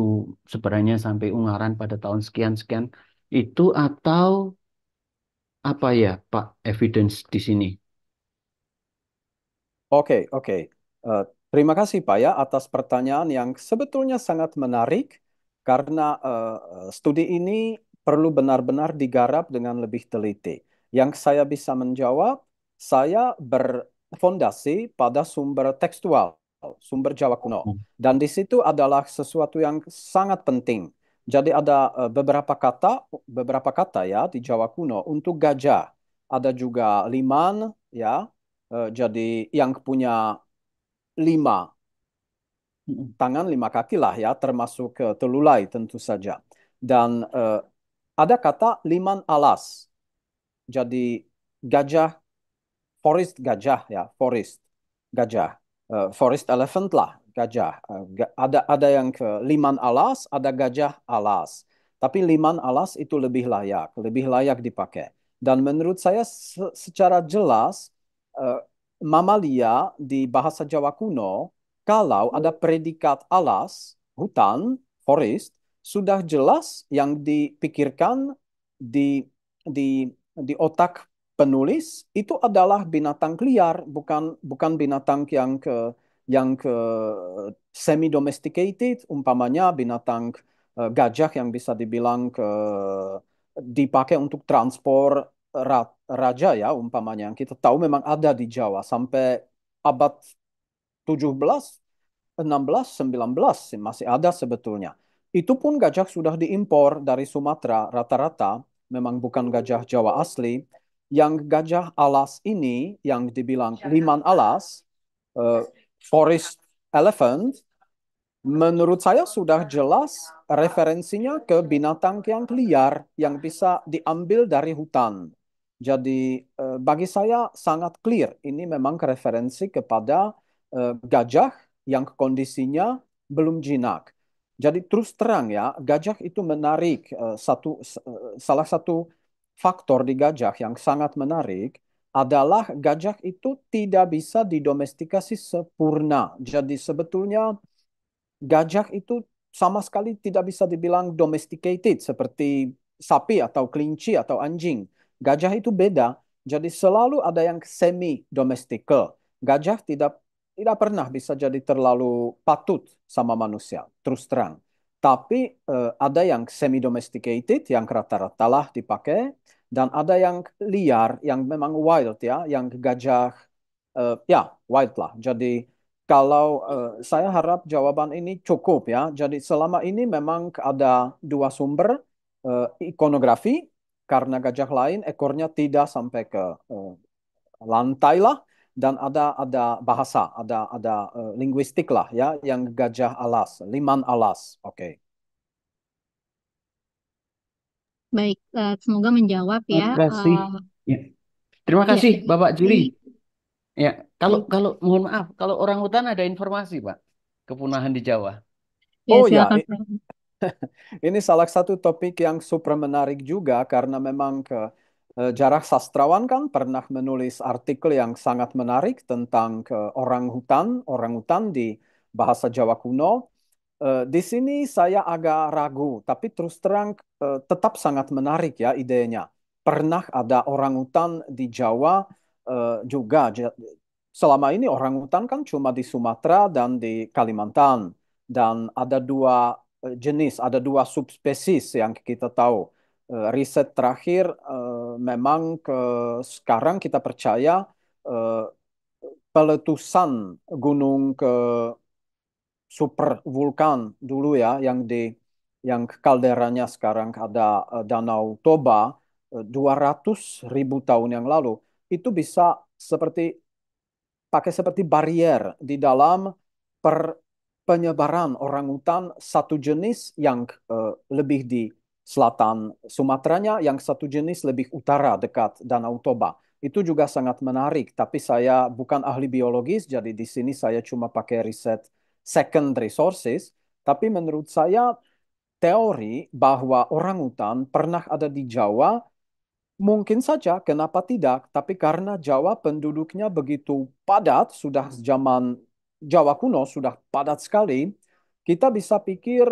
sebarannya sampai Ungaran pada tahun sekian-sekian itu atau apa ya, Pak, evidence di sini? Oke, oke. Terima kasih Pak ya atas pertanyaan yang sebetulnya sangat menarik karena studi ini perlu benar-benar digarap dengan lebih teliti. Yang saya bisa menjawab, saya berfondasi pada sumber tekstual, sumber Jawa kuno. Dan di situ adalah sesuatu yang sangat penting. Jadi ada beberapa kata ya di Jawa kuno untuk gajah. Ada juga liman ya. Jadi yang punya 5 tangan, 5 kaki lah ya, termasuk telulai tentu saja. Dan ada kata liman alas. Jadi gajah, forest gajah ya, forest gajah. Forest elephant lah, gajah. Ada yang ke liman alas, ada gajah alas. Tapi liman alas itu lebih layak dipakai. Dan menurut saya secara jelas eh, mamalia di bahasa Jawa kuno, kalau ada predikat alas, hutan, forest, sudah jelas yang dipikirkan di di di otak penulis itu adalah binatang liar, bukan bukan binatang yang ke semi domesticated, umpamanya binatang gajah yang bisa dibilang dipakai untuk transport raja ya, umpamanya yang kita tahu memang ada di Jawa sampai abad 17, 16, 19 masih ada sebetulnya. Itu pun gajah sudah diimpor dari Sumatera rata-rata, memang bukan gajah Jawa asli. Yang gajah alas ini yang dibilang liman alas, eh, forest elephant, menurut saya sudah jelas referensinya ke binatang yang liar yang bisa diambil dari hutan. Jadi bagi saya sangat clear ini memang referensi kepada gajah yang kondisinya belum jinak. Jadi terus terang ya, gajah itu menarik. Salah satu faktor di gajah yang sangat menarik adalah gajah itu tidak bisa didomestikasi sempurna. Jadi sebetulnya gajah itu sama sekali tidak bisa dibilang domesticated seperti sapi atau kelinci atau anjing. Gajah itu beda. Jadi selalu ada yang semi domestical. Gajah tidak pernah bisa jadi terlalu patut sama manusia, terus terang. Tapi ada yang semi domesticated yang rata-rata lah dipakai dan ada yang liar yang memang wild ya, yang gajah ya wild lah. Jadi kalau saya harap jawaban ini cukup ya. Jadi selama ini memang ada dua sumber ikonografi karena gajah lain ekornya tidak sampai ke eh, lantai lah dan ada bahasa, ada linguistik lah ya yang gajah alas, liman alas. Oke. Baik, semoga menjawab ya. Terima kasih. Ya. Terima Ya, kasih Bapak Juri. baik. Ya, kalau Baik. kalau mohon maaf, kalau orang hutan ada informasi, Pak, kepunahan di Jawa. Ya, Oh ya, silakan. ini salah satu topik yang super menarik juga karena memang Jarak Sastrawan kan pernah menulis artikel yang sangat menarik tentang orang hutan di bahasa Jawa kuno. Di sini saya agak ragu, tapi terus terang tetap sangat menarik ya idenya. Pernah ada orang hutan di Jawa juga. Selama ini orang hutan kan cuma di Sumatera dan di Kalimantan. Dan ada dua jenis, ada dua subspesies yang kita tahu. Riset terakhir memang sekarang kita percaya eh, peletusan gunung ke super vulkan dulu ya, yang kalderanya sekarang ada Danau Toba 200.000 tahun yang lalu, itu bisa pakai seperti barier di dalam per penyebaran orangutan satu jenis yang lebih di selatan Sumateranya, yang satu jenis lebih utara dekat Danau Toba. Itu juga sangat menarik, tapi saya bukan ahli biologis, jadi di sini saya cuma pakai riset secondary sources. Tapi menurut saya teori bahwa orangutan pernah ada di Jawa mungkin saja, kenapa tidak? Tapi karena Jawa penduduknya begitu padat, sudah zaman Jawa kuno sudah padat sekali, kita bisa pikir,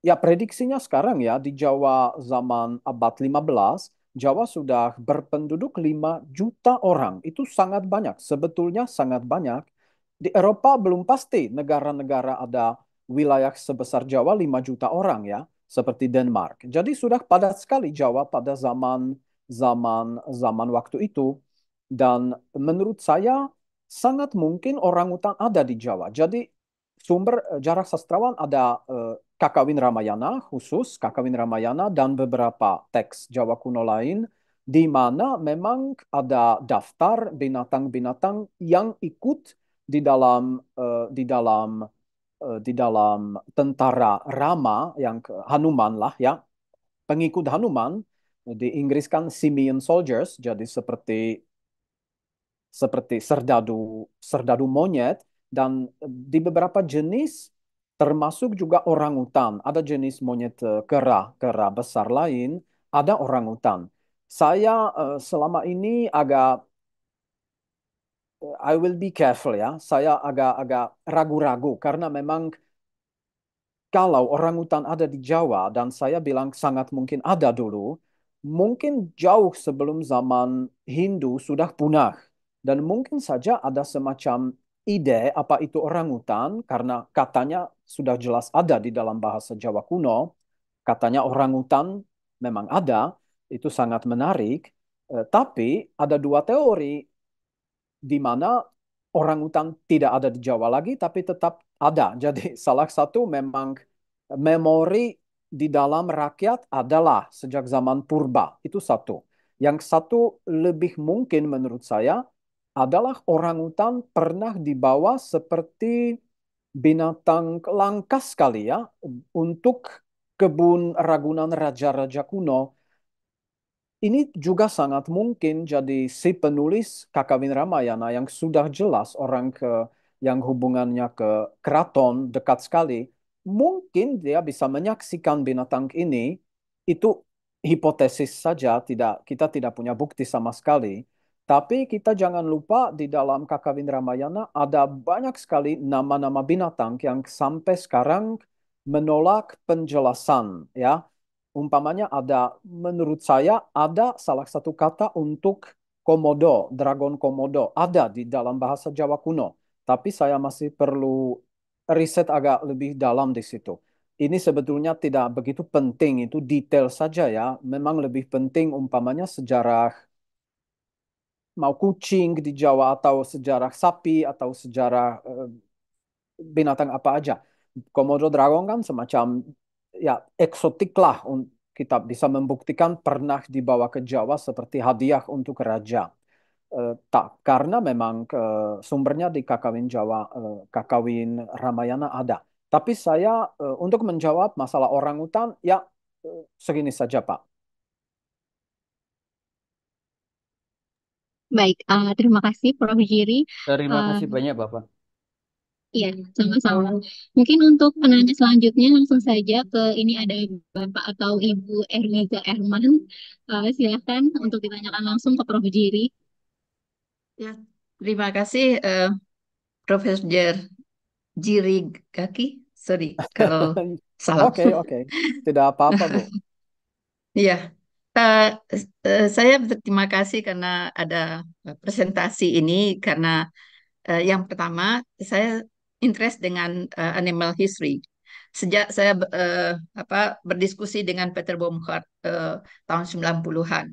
ya prediksinya sekarang ya, di Jawa zaman abad 15, Jawa sudah berpenduduk 5 juta orang. Itu sangat banyak, sebetulnya sangat banyak. Di Eropa belum pasti negara-negara ada wilayah sebesar Jawa 5 juta orang ya, seperti Denmark. Jadi sudah padat sekali Jawa pada zaman waktu itu, dan menurut saya sangat mungkin orangutan ada di Jawa. Jadi sumber jarak sastrawan ada Kakawin Ramayana, khusus Kakawin Ramayana, dan beberapa teks Jawa kuno lain di mana memang ada daftar binatang-binatang yang ikut di dalam di dalam tentara Rama, yang Hanuman lah ya, pengikut Hanuman. Di Inggris kan Simian soldiers, jadi seperti serdadu serdadu monyet, dan di beberapa jenis termasuk juga orangutan. Ada jenis monyet kera kera besar lain, ada orangutan. Saya selama ini agak I will be careful ya. Saya agak-agak ragu-ragu karena memang kalau orangutan ada di Jawa, dan saya bilang sangat mungkin ada dulu, mungkin jauh sebelum zaman Hindu sudah punah. Dan mungkin saja ada semacam ide apa itu orangutan, karena katanya sudah jelas ada di dalam bahasa Jawa kuno. Katanya orangutan memang ada, itu sangat menarik. Tapi ada dua teori di mana orangutan tidak ada di Jawa lagi, tapi tetap ada. Jadi salah satu memang memori di dalam rakyat adalah sejak zaman purba. Itu satu. Yang satu lebih mungkin menurut saya adalah orangutan pernah dibawa seperti binatang langka sekali ya untuk kebun Ragunan raja-raja kuno. Ini juga sangat mungkin jadi si penulis Kakawin Ramayana yang sudah jelas orang yang hubungannya ke keraton dekat sekali. Mungkin dia bisa menyaksikan binatang ini. Itu hipotesis saja, kita tidak punya bukti sama sekali. Tapi kita jangan lupa di dalam Kakawin Ramayana ada banyak sekali nama-nama binatang yang sampai sekarang menolak penjelasan ya. Umpamanya menurut saya ada salah satu kata untuk komodo, dragon komodo, ada di dalam bahasa Jawa kuno. Tapi saya masih perlu riset agak lebih dalam di situ. Ini sebetulnya tidak begitu penting, itu detail saja ya. Memang lebih penting umpamanya sejarah mau kucing di Jawa, atau sejarah sapi, atau sejarah binatang apa aja. Komodo dragon kan semacam ya eksotik lah. Kita bisa membuktikan pernah dibawa ke Jawa seperti hadiah untuk raja. Tak, karena memang sumbernya di Kakawin Jawa, Kakawin Ramayana ada. Tapi saya untuk menjawab masalah orangutan ya segini saja Pak. Baik, terima kasih Prof. Jiri. Terima Eh, kasih banyak Bapak. Iya, sama-sama. Mungkin untuk penanya selanjutnya langsung saja ke ini, ada Bapak atau Ibu Erwiza Erman. Silakan untuk ditanyakan langsung ke Prof. Jiri. Ya, terima kasih Profesor Jirigaki. Sorry kalau salah. Oke, oke. Tidak apa-apa Bu. Iya, Eh, saya berterima kasih karena ada presentasi ini, karena yang pertama saya interest dengan animal history. Sejak saya apa berdiskusi dengan Peter Baumgart tahun 90-an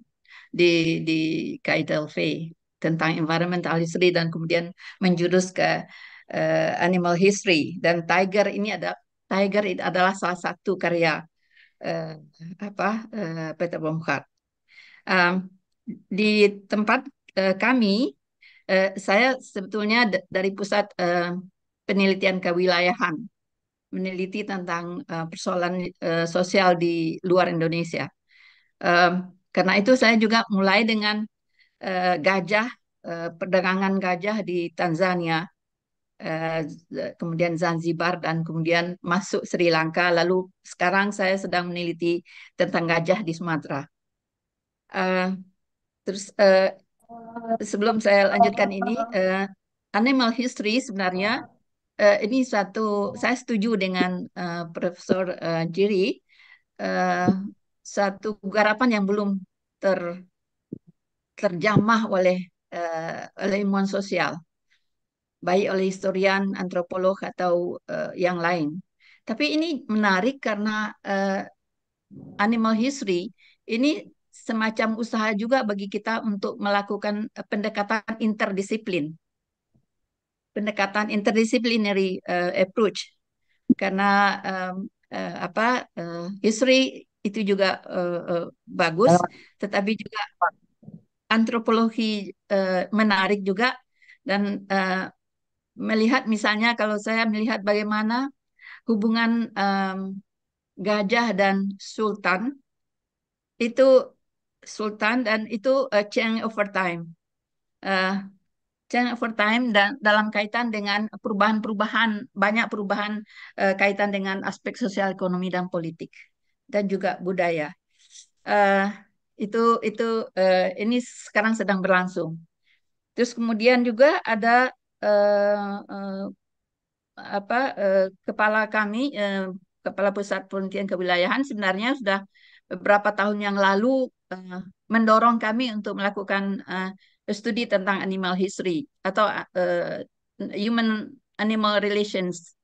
di di KITLV. tentang environmental history dan kemudian menjurus ke animal history. Dan Tiger itu adalah salah satu karya eh, Peter Baumgart. Um, di tempat kami, saya sebetulnya dari pusat penelitian kewilayahan, meneliti tentang persoalan sosial di luar Indonesia. Karena itu saya juga mulai dengan gajah, perdagangan gajah di Tanzania, kemudian Zanzibar, dan kemudian masuk Sri Lanka. Lalu sekarang saya sedang meneliti tentang gajah di Sumatera. Terus sebelum saya lanjutkan ini, animal history sebenarnya ini saya setuju dengan Profesor Jiri, uh, satu garapan yang belum terjamah oleh ilmuwan sosial, baik oleh historian, antropolog, atau yang lain. Tapi ini menarik karena animal history ini semacam usaha juga bagi kita untuk melakukan pendekatan interdisciplinary approach, karena history itu juga bagus, tetapi juga antropologi menarik juga. Dan melihat misalnya, kalau saya melihat bagaimana hubungan gajah dan itu sultan dan itu change over time. Change over time dan dalam kaitan dengan banyak perubahan kaitan dengan aspek sosial, ekonomi, dan politik, dan juga budaya. Uh, itu ini sekarang sedang berlangsung. Terus kemudian juga ada kepala kami, kepala pusat penelitian kewilayahan, sebenarnya sudah beberapa tahun yang lalu mendorong kami untuk melakukan studi tentang animal history atau human animal relations,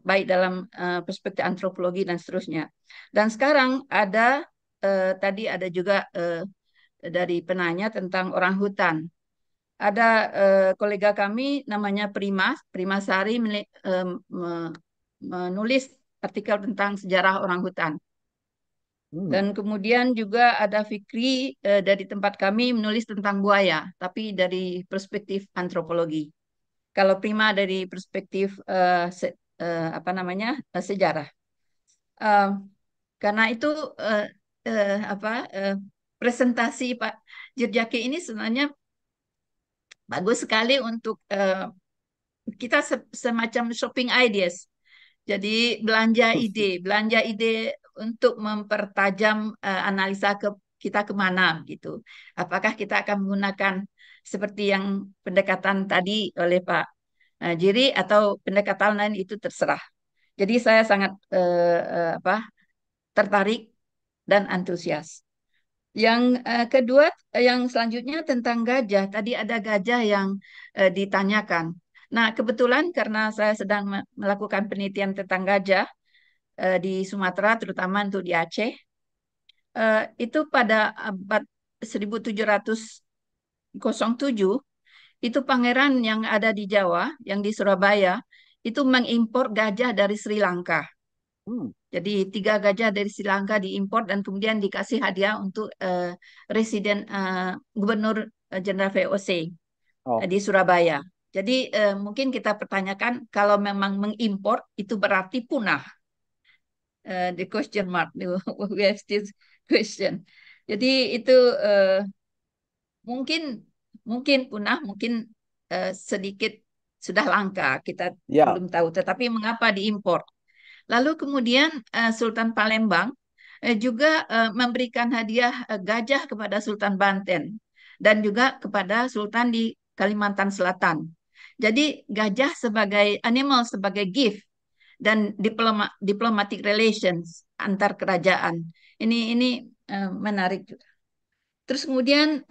baik dalam perspektif antropologi dan seterusnya. Dan sekarang tadi ada juga dari penanya tentang orang hutan. Ada kolega kami namanya Prima Sari menulis artikel tentang sejarah orang hutan. Dan kemudian juga ada Fikri dari tempat kami menulis tentang buaya, tapi dari perspektif antropologi. Kalau Prima dari perspektif sejarah. Karena itu presentasi Pak Jirjaki ini sebenarnya bagus sekali untuk kita semacam shopping ideas. Jadi belanja ide untuk mempertajam analisa kita kemana gitu. Apakah kita akan menggunakan seperti yang pendekatan tadi oleh Pak Jiri atau pendekatan lain, itu terserah. Jadi saya sangat tertarik dan antusias. Yang kedua, yang selanjutnya tentang gajah. Tadi ada gajah yang ditanyakan. Nah, kebetulan karena saya sedang melakukan penelitian tentang gajah di Sumatera, terutama untuk di Aceh, itu pada abad 1707, itu pangeran yang ada di Jawa, yang di Surabaya, itu mengimpor gajah dari Sri Lanka. Jadi 3 gajah dari Sri Lanka diimpor dan kemudian dikasih hadiah untuk residen Gubernur Jenderal VOC di Surabaya. Jadi mungkin kita pertanyakan, kalau memang mengimpor itu berarti punah. The question mark, we have this question. Jadi itu mungkin punah, mungkin sedikit sudah langka, kita belum tahu. Tetapi mengapa diimpor? Lalu kemudian Sultan Palembang juga memberikan hadiah gajah kepada Sultan Banten dan juga kepada Sultan di Kalimantan Selatan. Jadi gajah sebagai animal, sebagai gift, dan diplomatic relations antar kerajaan. Ini menarik juga. Terus kemudian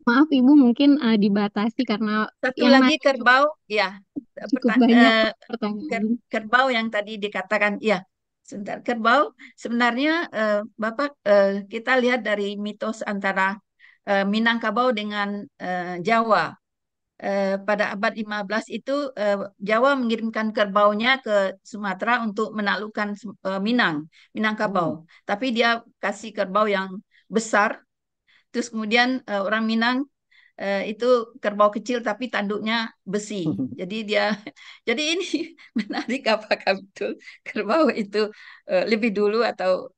maaf Ibu, mungkin dibatasi karena satu yang lagi kerbau, ya. Cukup banyak pertanyaan. Kerbau yang tadi dikatakan, ya. Sebentar, kerbau sebenarnya Bapak, kita lihat dari mitos antara Minangkabau dengan Jawa. Pada abad 15 itu Jawa mengirimkan kerbaunya ke Sumatera untuk menaklukkan Minangkabau. Hmm. Tapi dia kasih kerbau yang besar. Terus kemudian orang Minang itu kerbau kecil tapi tanduknya besi. Jadi dia, jadi ini menarik apakah betul kerbau itu lebih dulu atau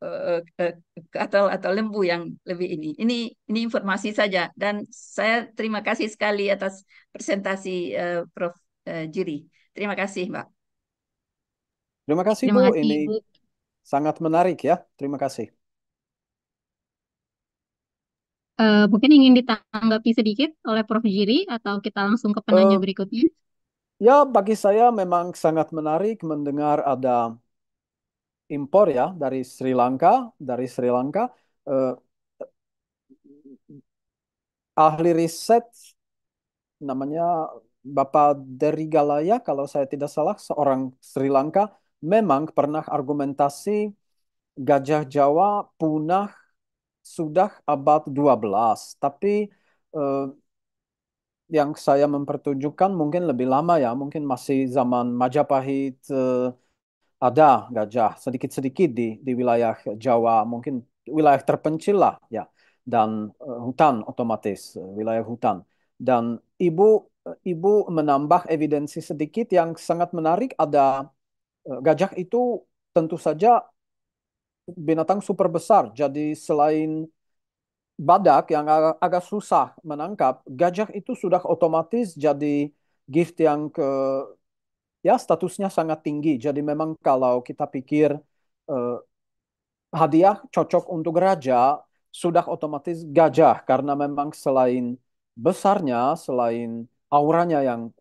lembu yang lebih ini. Ini informasi saja dan saya terima kasih sekali atas presentasi Prof. Jiri. Terima kasih, Mbak. Terima kasih Terima Bu, kasih ini Ibu. sangat menarik ya. Terima kasih. Mungkin ingin ditanggapi sedikit oleh Prof. Jiri atau kita langsung ke penanya Eh, berikutnya? ya, bagi saya memang sangat menarik mendengar ada impor ya dari Sri Lanka, Eh, ahli riset namanya Bapak Derigalaya kalau saya tidak salah, seorang Sri Lanka memang pernah argumentasi gajah Jawa punah sudah abad 12, tapi eh, yang saya mempertunjukkan mungkin lebih lama ya, mungkin masih zaman Majapahit, ada gajah sedikit-sedikit di wilayah Jawa, mungkin wilayah terpencil lah ya, dan hutan otomatis, wilayah hutan. Dan ibu ibu menambah evidensi sedikit yang sangat menarik, ada gajah itu tentu saja binatang super besar. Jadi selain badak yang agak susah menangkap, gajah itu sudah otomatis jadi gift yang ya statusnya sangat tinggi. Jadi memang kalau kita pikir eh, hadiah cocok untuk raja, sudah otomatis gajah karena memang selain besarnya, selain auranya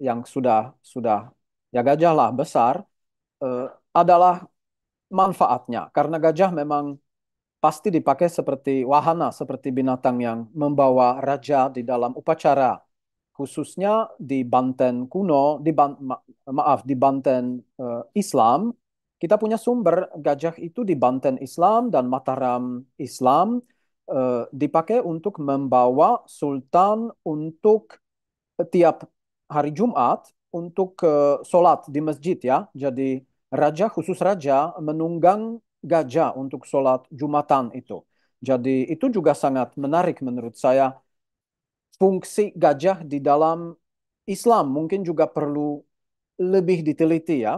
yang sudah ya gajah lah besar, eh, adalah manfaatnya karena gajah memang pasti dipakai seperti wahana, seperti binatang yang membawa raja di dalam upacara, khususnya di Banten kuno, maaf, di Banten Islam. Kita punya sumber gajah itu di Banten Islam dan Mataram Islam, dipakai untuk membawa sultan untuk tiap hari Jumat untuk sholat di masjid ya. Jadi raja, khusus raja menunggang gajah untuk sholat Jumatan itu. Jadi itu juga sangat menarik menurut saya. Fungsi gajah di dalam Islam mungkin juga perlu lebih diteliti ya.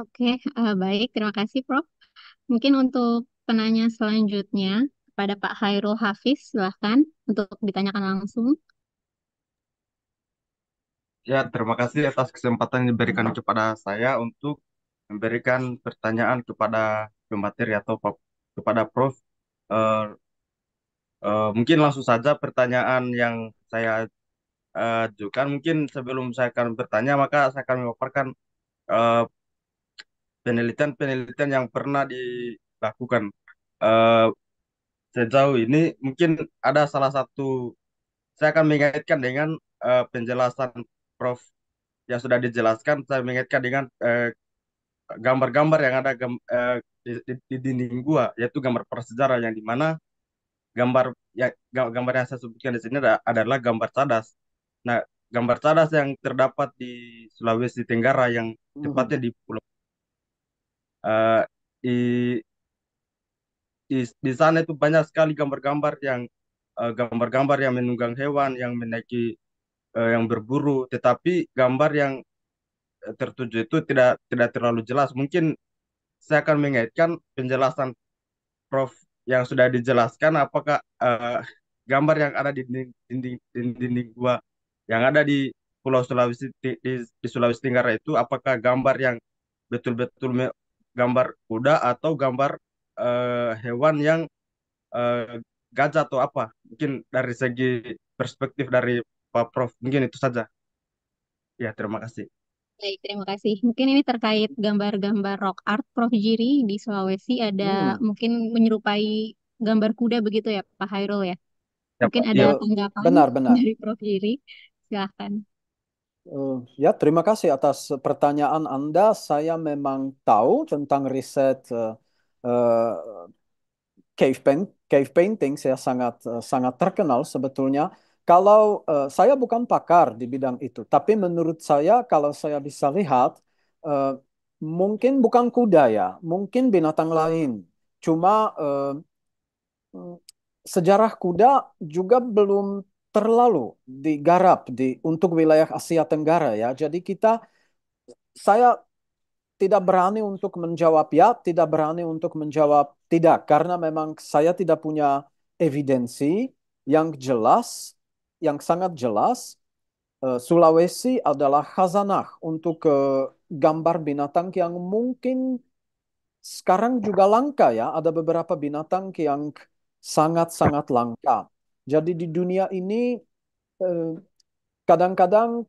Oke, baik. Terima kasih, Prof. Mungkin untuk penanya selanjutnya kepada Pak Hairul Hafiz, silahkan untuk ditanyakan langsung. Ya, terima kasih atas kesempatan yang diberikan kepada saya untuk memberikan pertanyaan kepada pemateri atau kepada Prof. Eh, Mungkin langsung saja pertanyaan yang saya ajukan. Mungkin sebelum saya akan bertanya, maka saya akan memaparkan eh, penelitian-penelitian yang pernah dilakukan. Eh, Sejauh ini mungkin ada salah satu, saya akan mengaitkan dengan penjelasan Prof yang sudah dijelaskan, saya mengaitkan dengan gambar-gambar yang ada di dinding gua, yaitu gambar prasejarah yang dimana gambar gambar yang saya sebutkan di sini adalah gambar cadas. Nah, gambar cadas yang terdapat di Sulawesi Tenggara yang Mhm. tepatnya di Pulau eh, di di sana itu banyak sekali gambar-gambar yang menunggang hewan, yang menaiki, yang berburu, tetapi gambar yang tertuju itu tidak tidak terlalu jelas. Mungkin saya akan mengaitkan penjelasan Prof yang sudah dijelaskan, apakah gambar yang ada di dinding gua yang ada di Pulau Sulawesi di Sulawesi Tenggara itu, apakah gambar yang betul-betul gambar kuda atau gambar hewan yang eh, gajah atau apa? Mungkin dari segi perspektif dari Pak Prof, mungkin itu saja. Ya, terima kasih. Baik, terima kasih. Mungkin ini terkait gambar-gambar rock art Prof. Jiri di Sulawesi ada Hmm. mungkin menyerupai gambar kuda begitu ya, Pak Hairul ya? Ya, Mungkin Pak. ada Ya, tanggapan Benar-benar. dari Prof. Jiri. Silahkan. Ya, terima kasih atas pertanyaan Anda. Saya memang tahu tentang riset eh, cave painting saya sangat terkenal sebetulnya. Kalau saya bukan pakar di bidang itu, tapi menurut saya kalau saya bisa lihat, eh, mungkin bukan kuda ya, mungkin binatang lain. Cuma mm, sejarah kuda juga belum terlalu digarap untuk wilayah Asia Tenggara ya. Jadi saya tidak berani untuk menjawab ya, tidak berani untuk menjawab tidak, karena memang saya tidak punya evidensi yang jelas, yang sangat jelas. Sulawesi adalah khazanah untuk gambar binatang yang mungkin sekarang juga langka ya. Ada beberapa binatang yang sangat-sangat langka. Jadi di dunia ini eh, kadang-kadang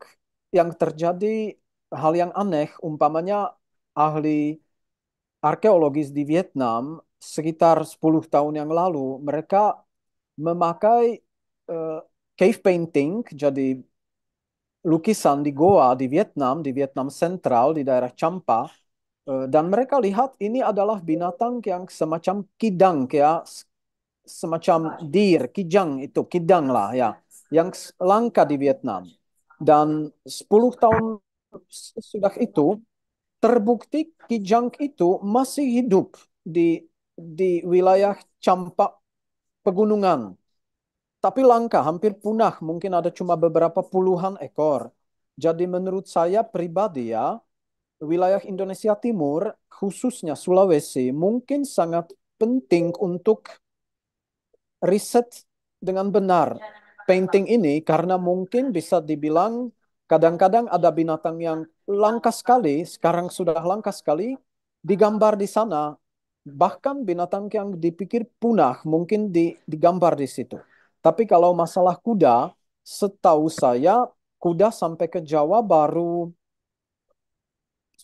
yang terjadi hal yang aneh, umpamanya ahli arkeologis di Vietnam sekitar 10 tahun yang lalu, mereka memakai eh, cave painting, jadi lukisan di Goa di Vietnam Sentral, di daerah Champa, dan mereka lihat ini adalah binatang yang semacam kidang ya, semacam deer, kijang itu, kidang lah ya, yang langka di Vietnam. Dan 10 tahun sudah itu, terbukti kijang itu masih hidup di wilayah Campak pegunungan. Tapi langka, hampir punah. Mungkin ada cuma beberapa puluhan ekor. Jadi menurut saya pribadi ya, wilayah Indonesia Timur, khususnya Sulawesi, mungkin sangat penting untuk riset dengan benar painting ini karena mungkin bisa dibilang kadang-kadang ada binatang yang langka sekali, sekarang sudah langka sekali, digambar di sana. Bahkan binatang yang dipikir punah mungkin digambar di situ. Tapi kalau masalah kuda, setahu saya kuda sampai ke Jawa baru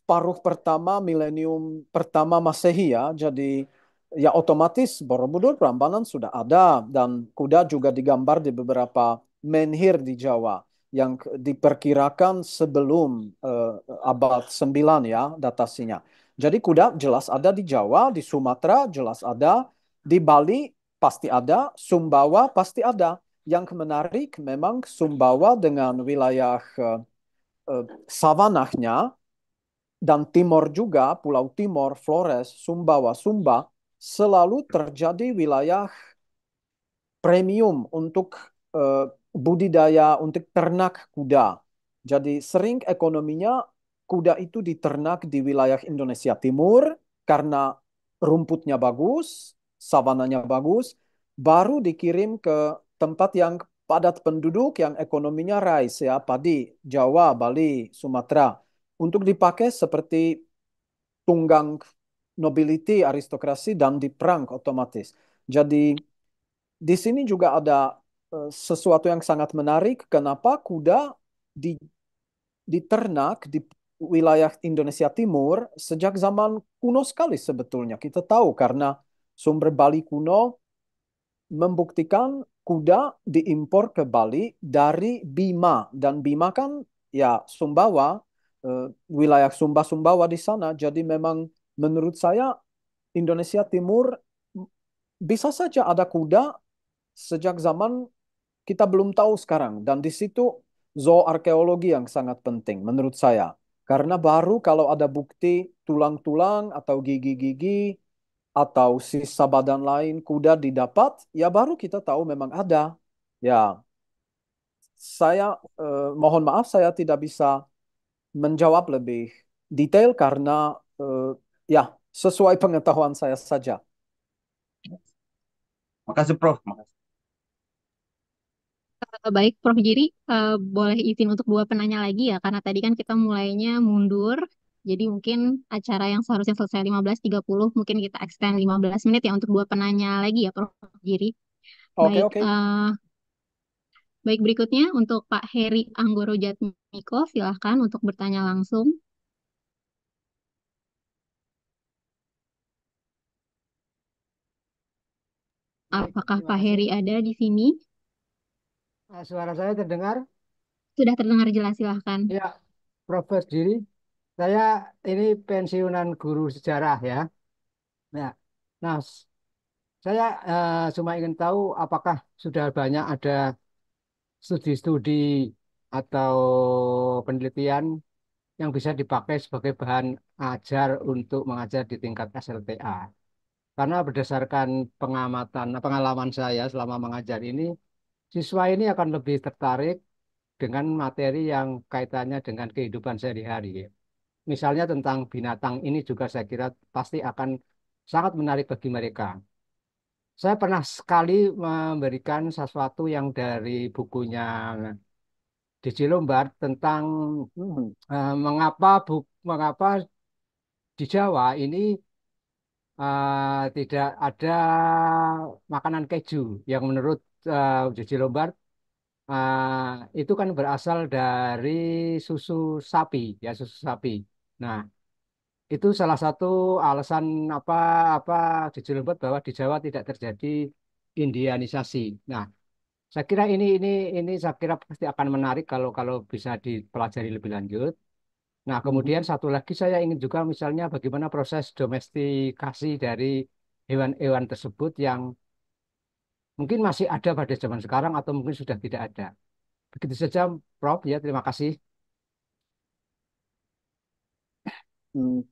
paruh pertama milenium pertama Masehi ya. Jadi ya otomatis Borobudur Prambanan sudah ada dan kuda juga digambar di beberapa menhir di Jawa yang diperkirakan sebelum abad 9 ya datasinya. Jadi kuda jelas ada di Jawa, di Sumatera jelas ada, di Bali pasti ada, Sumbawa pasti ada. Yang menarik memang Sumbawa dengan wilayah savanahnya dan Timor juga, Pulau Timor, Flores, Sumbawa, Sumba, selalu terjadi wilayah premium untuk budidaya, untuk ternak kuda. Jadi sering ekonominya kuda itu diternak di wilayah Indonesia Timur karena rumputnya bagus, savananya bagus, baru dikirim ke tempat yang padat penduduk yang ekonominya rise ya, padi, Jawa, Bali, Sumatera, untuk dipakai seperti tunggang nobility, aristokrasi, dan di perang otomatis. Jadi di sini juga ada sesuatu yang sangat menarik. Kenapa kuda di, diternak di wilayah Indonesia Timur sejak zaman kuno sekali sebetulnya. Kita tahu karena sumber Bali kuno membuktikan kuda diimpor ke Bali dari Bima. Dan Bima kan ya Sumbawa, wilayah Sumba-Sumbawa di sana. Jadi memang menurut saya Indonesia Timur bisa saja ada kuda sejak zaman kita belum tahu sekarang. Dan di situ zooarkeologi yang sangat penting menurut saya. Karena baru kalau ada bukti tulang-tulang atau gigi-gigi atau sisa badan lain kuda didapat, ya baru kita tahu memang ada. Ya, saya mohon maaf saya tidak bisa menjawab lebih detail karena ya sesuai pengetahuan saya saja. Makasih Prof. Makasih. Baik, Prof. Jiri, boleh izin untuk dua penanya lagi ya, karena tadi kan kita mulainya mundur. Jadi mungkin acara yang seharusnya selesai 15.30, mungkin kita extend 15 menit ya untuk dua penanya lagi ya, Prof. Jiri. Oke, Baik, oke. baik berikutnya untuk Pak Heri Anggoro Jatmiko, silahkan untuk bertanya langsung. Apakah Terima Pak kasih. Heri ada di sini? Suara saya terdengar? Sudah terdengar jelas, silahkan. Ya, Prof. Diri. Saya ini pensiunan guru sejarah ya. Ya. Nah, saya cuma ingin tahu apakah sudah banyak ada studi-studi atau penelitian yang bisa dipakai sebagai bahan ajar untuk mengajar di tingkat SLTA. Karena berdasarkan pengalaman saya selama mengajar ini, siswa ini akan lebih tertarik dengan materi yang kaitannya dengan kehidupan sehari-hari. Misalnya tentang binatang ini juga saya kira pasti akan sangat menarik bagi mereka. Saya pernah sekali memberikan sesuatu yang dari bukunya D.J. Lombard tentang mengapa di Jawa ini tidak ada makanan keju yang menurut D.J. Lombard itu kan berasal dari susu sapi, ya susu sapi. Nah, itu salah satu alasan apa apa D.J. Lombard bahwa di Jawa tidak terjadi Indianisasi. Nah, saya kira ini saya kira pasti akan menarik kalau kalau bisa dipelajari lebih lanjut. Nah, kemudian satu lagi saya ingin juga misalnya bagaimana proses domestikasi dari hewan-hewan tersebut yang mungkin masih ada pada zaman sekarang atau mungkin sudah tidak ada. Begitu saja, Prof. Ya, terima kasih. Hmm,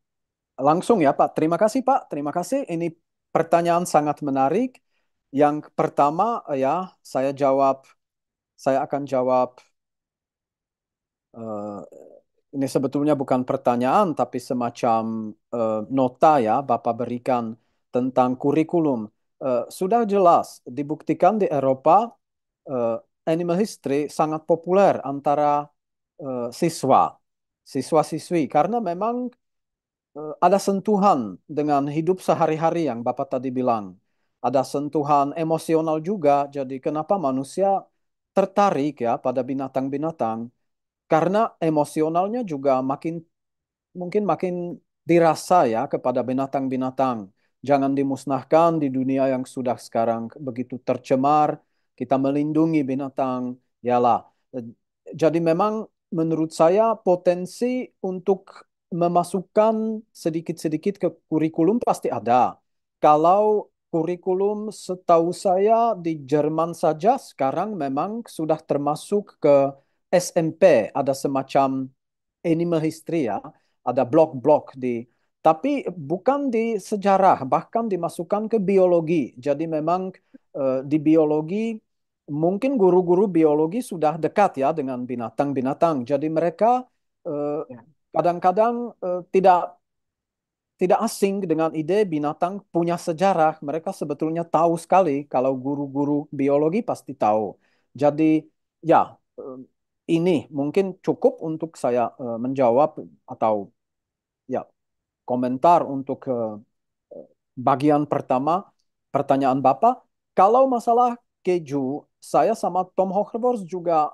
Langsung ya, Pak. Terima kasih, Pak. Terima kasih. Ini pertanyaan sangat menarik. Yang pertama, ya, saya akan jawab. eh, ini sebetulnya bukan pertanyaan, tapi semacam nota ya, Bapak berikan tentang kurikulum. Sudah jelas dibuktikan di Eropa, eh, animal history sangat populer antara siswa-siswi, karena memang ada sentuhan dengan hidup sehari-hari yang Bapak tadi bilang. Ada sentuhan emosional juga. Jadi kenapa manusia tertarik ya pada binatang-binatang? Karena emosionalnya juga mungkin makin dirasa ya kepada binatang-binatang. Jangan dimusnahkan di dunia yang sudah sekarang begitu tercemar. Kita melindungi binatang. Yalah. Jadi memang menurut saya potensi untuk memasukkan sedikit-sedikit ke kurikulum pasti ada. Kalau kurikulum setahu saya di Jerman saja sekarang memang sudah termasuk ke SMP. Ada semacam animal history ya, ada blok-blok tapi bukan di sejarah, bahkan dimasukkan ke biologi. Jadi memang di biologi mungkin guru-guru biologi sudah dekat ya dengan binatang-binatang. Jadi mereka eh, Ya. kadang-kadang tidak tidak asing dengan ide binatang punya sejarah. Mereka sebetulnya tahu sekali, kalau guru-guru biologi pasti tahu. Jadi ya, eh, ini mungkin cukup untuk saya menjawab atau ya komentar untuk bagian pertama pertanyaan Bapak. Kalau masalah keju, saya sama Tom Hochberg juga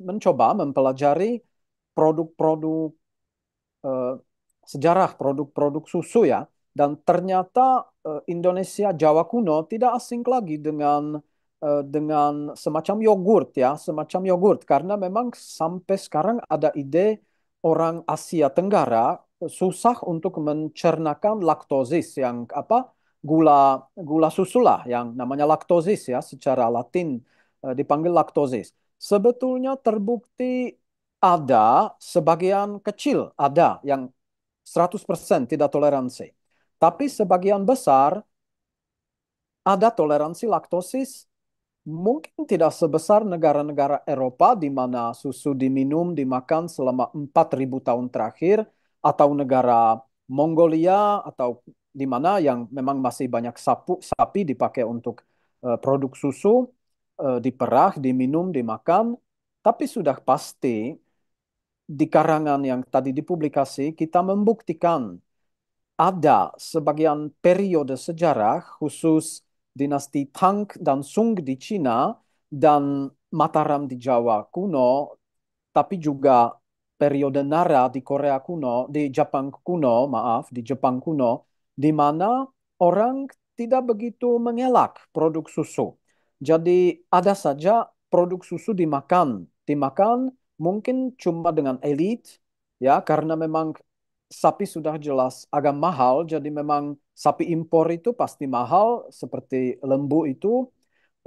mencoba mempelajari produk-produk eh, sejarah produk-produk susu ya. Dan ternyata Indonesia Jawa kuno tidak asing lagi dengan semacam yogurt ya, semacam yogurt, karena memang sampai sekarang ada ide orang Asia Tenggara susah untuk mencernakan laktosis yang apa gula gula susu lah yang namanya laktosis ya, secara Latin dipanggil laktosis. Sebetulnya terbukti ada sebagian kecil ada yang 100% tidak toleransi. Tapi sebagian besar ada toleransi laktosis, mungkin tidak sebesar negara-negara Eropa di mana susu diminum, dimakan selama 4.000 tahun terakhir, atau negara Mongolia, atau di mana yang memang masih banyak sapi dipakai untuk produk susu, diperah, diminum, dimakan. Tapi sudah pasti di karangan yang tadi dipublikasi, kita membuktikan ada sebagian periode sejarah khusus dinasti Tang dan Sung di Cina dan Mataram di Jawa kuno, tapi juga periode Nara di Korea kuno, di Jepang kuno, maaf, di Jepang kuno, di mana orang tidak begitu mengelak produk susu. Jadi ada saja produk susu dimakan mungkin cuma dengan elit, ya karena memang sapi sudah jelas agak mahal, jadi memang sapi impor itu pasti mahal, seperti lembu itu.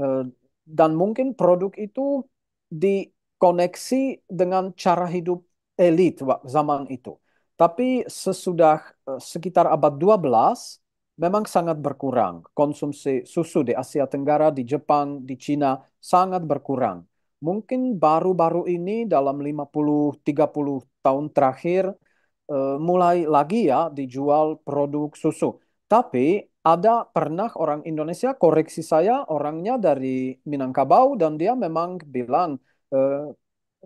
Eh, dan mungkin produk itu dikoneksi dengan cara hidup elit zaman itu. Tapi sesudah sekitar abad 12 memang sangat berkurang. Konsumsi susu di Asia Tenggara, di Jepang, di Cina sangat berkurang. Mungkin baru-baru ini dalam 50-30 tahun terakhir mulai lagi ya dijual produk susu. Tapi ada pernah orang Indonesia, koreksi saya, orangnya dari Minangkabau dan dia memang bilang, eh,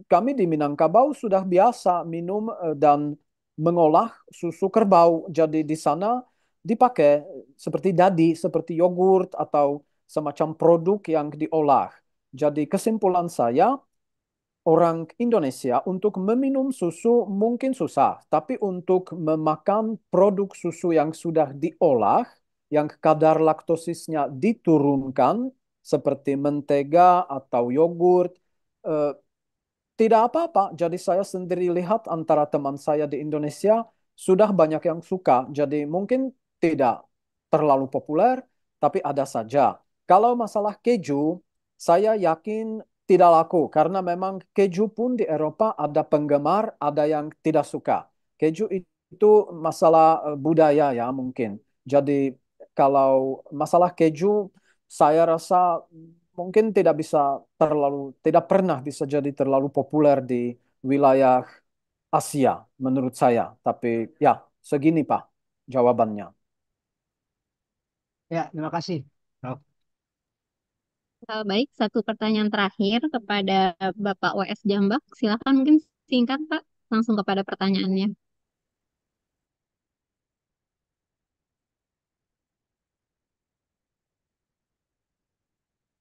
kami di Minangkabau sudah biasa minum dan mengolah susu kerbau. Jadi di sana dipakai seperti dadi, seperti yogurt atau semacam produk yang diolah. Jadi kesimpulan saya, orang Indonesia untuk meminum susu mungkin susah, tapi untuk memakan produk susu yang sudah diolah, yang kadar laktosisnya diturunkan, seperti mentega atau yogurt, eh, tidak apa-apa. Jadi saya sendiri lihat antara teman saya di Indonesia sudah banyak yang suka. Jadi mungkin tidak terlalu populer, tapi ada saja. Kalau masalah keju, saya yakin tidak laku karena memang keju pun di Eropa ada penggemar, ada yang tidak suka. Keju itu masalah budaya ya mungkin. Jadi kalau masalah keju, saya rasa mungkin tidak pernah bisa jadi terlalu populer di wilayah Asia menurut saya. Tapi ya, segini Pak jawabannya. Ya, terima kasih. Prof. Baik, satu pertanyaan terakhir kepada Bapak WS Jambak. Silakan mungkin singkat, Pak. Langsung kepada pertanyaannya.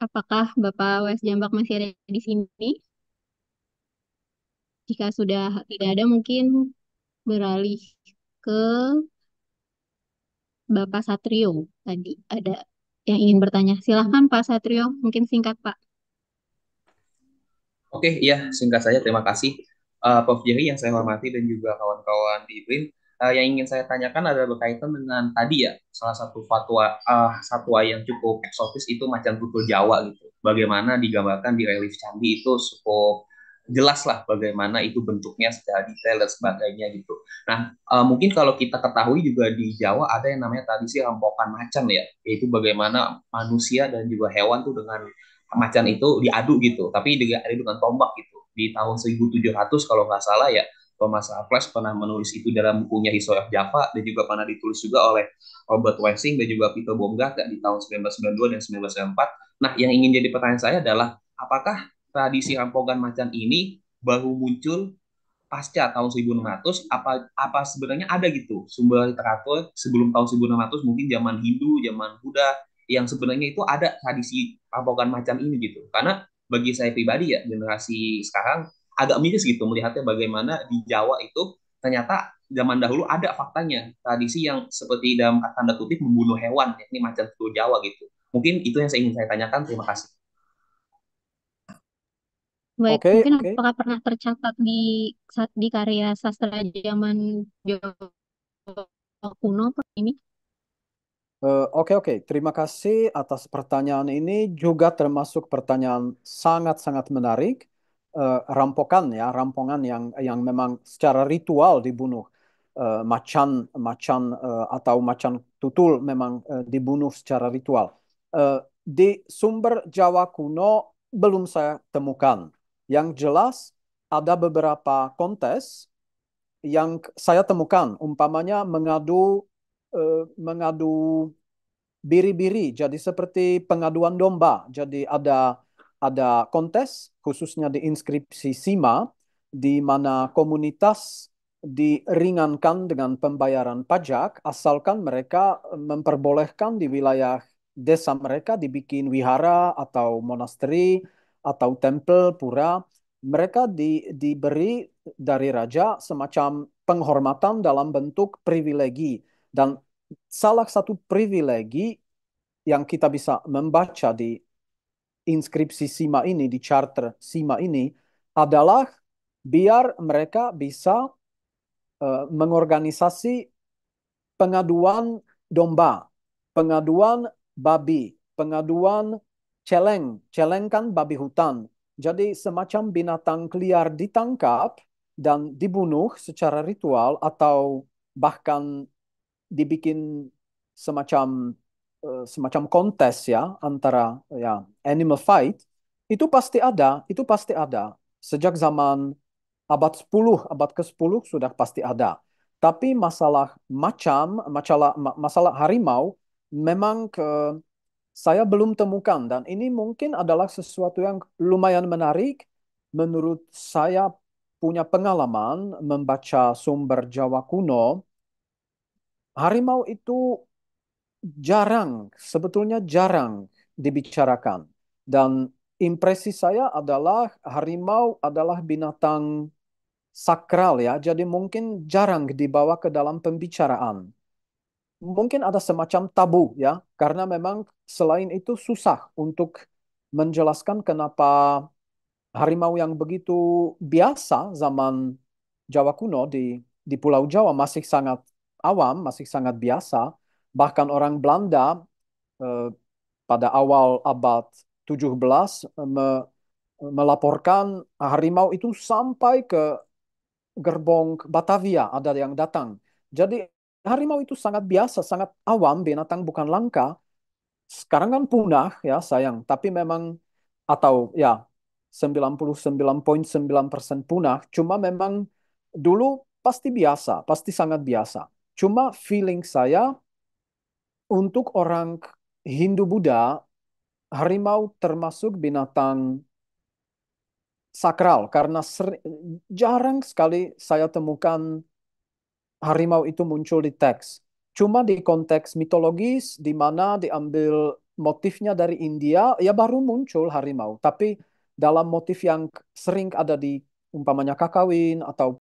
Apakah Bapak WS Jambak masih ada di sini? Jika sudah tidak ada, mungkin beralih ke Bapak Satrio. Tadi ada yang ingin bertanya. Silahkan Pak Satrio, mungkin singkat Pak. Oke, iya, singkat saja. Terima kasih, Prof. Jerry yang saya hormati dan juga kawan-kawan di BRIN. Yang ingin saya tanyakan adalah berkaitan dengan tadi ya, salah satu satwa yang cukup eksotis itu macan tutul Jawa gitu. Bagaimana digambarkan di relief candi itu cukup jelas lah bagaimana itu bentuknya secara detail dan sebagainya gitu. Nah, mungkin kalau kita ketahui juga di Jawa ada yang namanya tradisi rampokan macan ya, yaitu bagaimana manusia dan juga hewan tuh dengan macan itu diadu gitu, tapi diadu dengan tombak gitu. Di tahun 1700 kalau nggak salah ya, Thomas Raffles pernah menulis itu dalam bukunya History of Java dan juga pernah ditulis juga oleh Robert Wessing dan juga Peter Baumgart di tahun 1992 dan 1994. Nah, yang ingin jadi pertanyaan saya adalah apakah tradisi rampokan macan ini baru muncul pasca tahun 1600 apa sebenarnya ada gitu sumber literatur sebelum tahun 1600 mungkin zaman Hindu, zaman Buddha yang sebenarnya itu ada tradisi rampokan macan ini gitu. Karena bagi saya pribadi ya generasi sekarang agak miris gitu melihatnya bagaimana di Jawa itu ternyata zaman dahulu ada faktanya tradisi yang seperti dalam tanda kutip membunuh hewan yakni macan tutul Jawa gitu. Mungkin itu yang ingin saya tanyakan. Terima kasih. Baik, Oke, mungkin oke. apakah pernah tercatat di karya sastra zaman Jawa kuno Pak ini? Oke, oke. Terima kasih atas pertanyaan ini. Juga termasuk pertanyaan sangat-sangat menarik. Rampokan ya, rampongan yang memang secara ritual dibunuh. Macan, macan atau macan tutul memang dibunuh secara ritual. Di sumber Jawa kuno belum saya temukan. Yang jelas ada beberapa kontes yang saya temukan, umpamanya mengadu biri-biri, jadi seperti pengaduan domba. Jadi ada kontes khususnya di inskripsi SIMA di mana komunitas diringankan dengan pembayaran pajak asalkan mereka memperbolehkan di wilayah desa mereka dibikin wihara atau monasteri atau tempel pura. Mereka diberi dari raja semacam penghormatan dalam bentuk privilegi. Dan salah satu privilegi yang kita bisa membaca di inskripsi SIMA ini, di charter SIMA ini, adalah biar mereka bisa mengorganisasi pengaduan domba, pengaduan babi, pengaduan celeng. Celeng kan babi hutan. Jadi semacam binatang liar ditangkap dan dibunuh secara ritual atau bahkan dibikin semacam semacam kontes ya antara ya animal fight itu pasti ada sejak zaman abad 10 abad ke-10 sudah pasti ada. Tapi masalah harimau memang saya belum temukan dan ini mungkin adalah sesuatu yang lumayan menarik menurut saya punya pengalaman membaca sumber Jawa kuno. Harimau itu sebetulnya jarang dibicarakan. Dan impresi saya adalah harimau adalah binatang sakral ya, jadi mungkin jarang dibawa ke dalam pembicaraan. Mungkin ada semacam tabu ya, karena memang selain itu susah untuk menjelaskan kenapa harimau yang begitu biasa zaman Jawa kuno di Pulau Jawa masih sangat awam, masih sangat biasa. Bahkan orang Belanda eh, pada awal abad 17 melaporkan harimau itu sampai ke gerbong Batavia, ada yang datang. Jadi harimau itu sangat biasa, sangat awam, binatang bukan langka. Sekarang kan punah ya sayang, tapi memang atau ya 99,9% punah, cuma memang dulu pasti biasa, pasti sangat biasa. Cuma feeling saya untuk orang Hindu-Buddha, harimau termasuk binatang sakral karena jarang sekali saya temukan harimau itu muncul di teks. Cuma di konteks mitologis, di mana diambil motifnya dari India, ya baru muncul harimau. Tapi dalam motif yang sering ada di umpamanya kakawin atau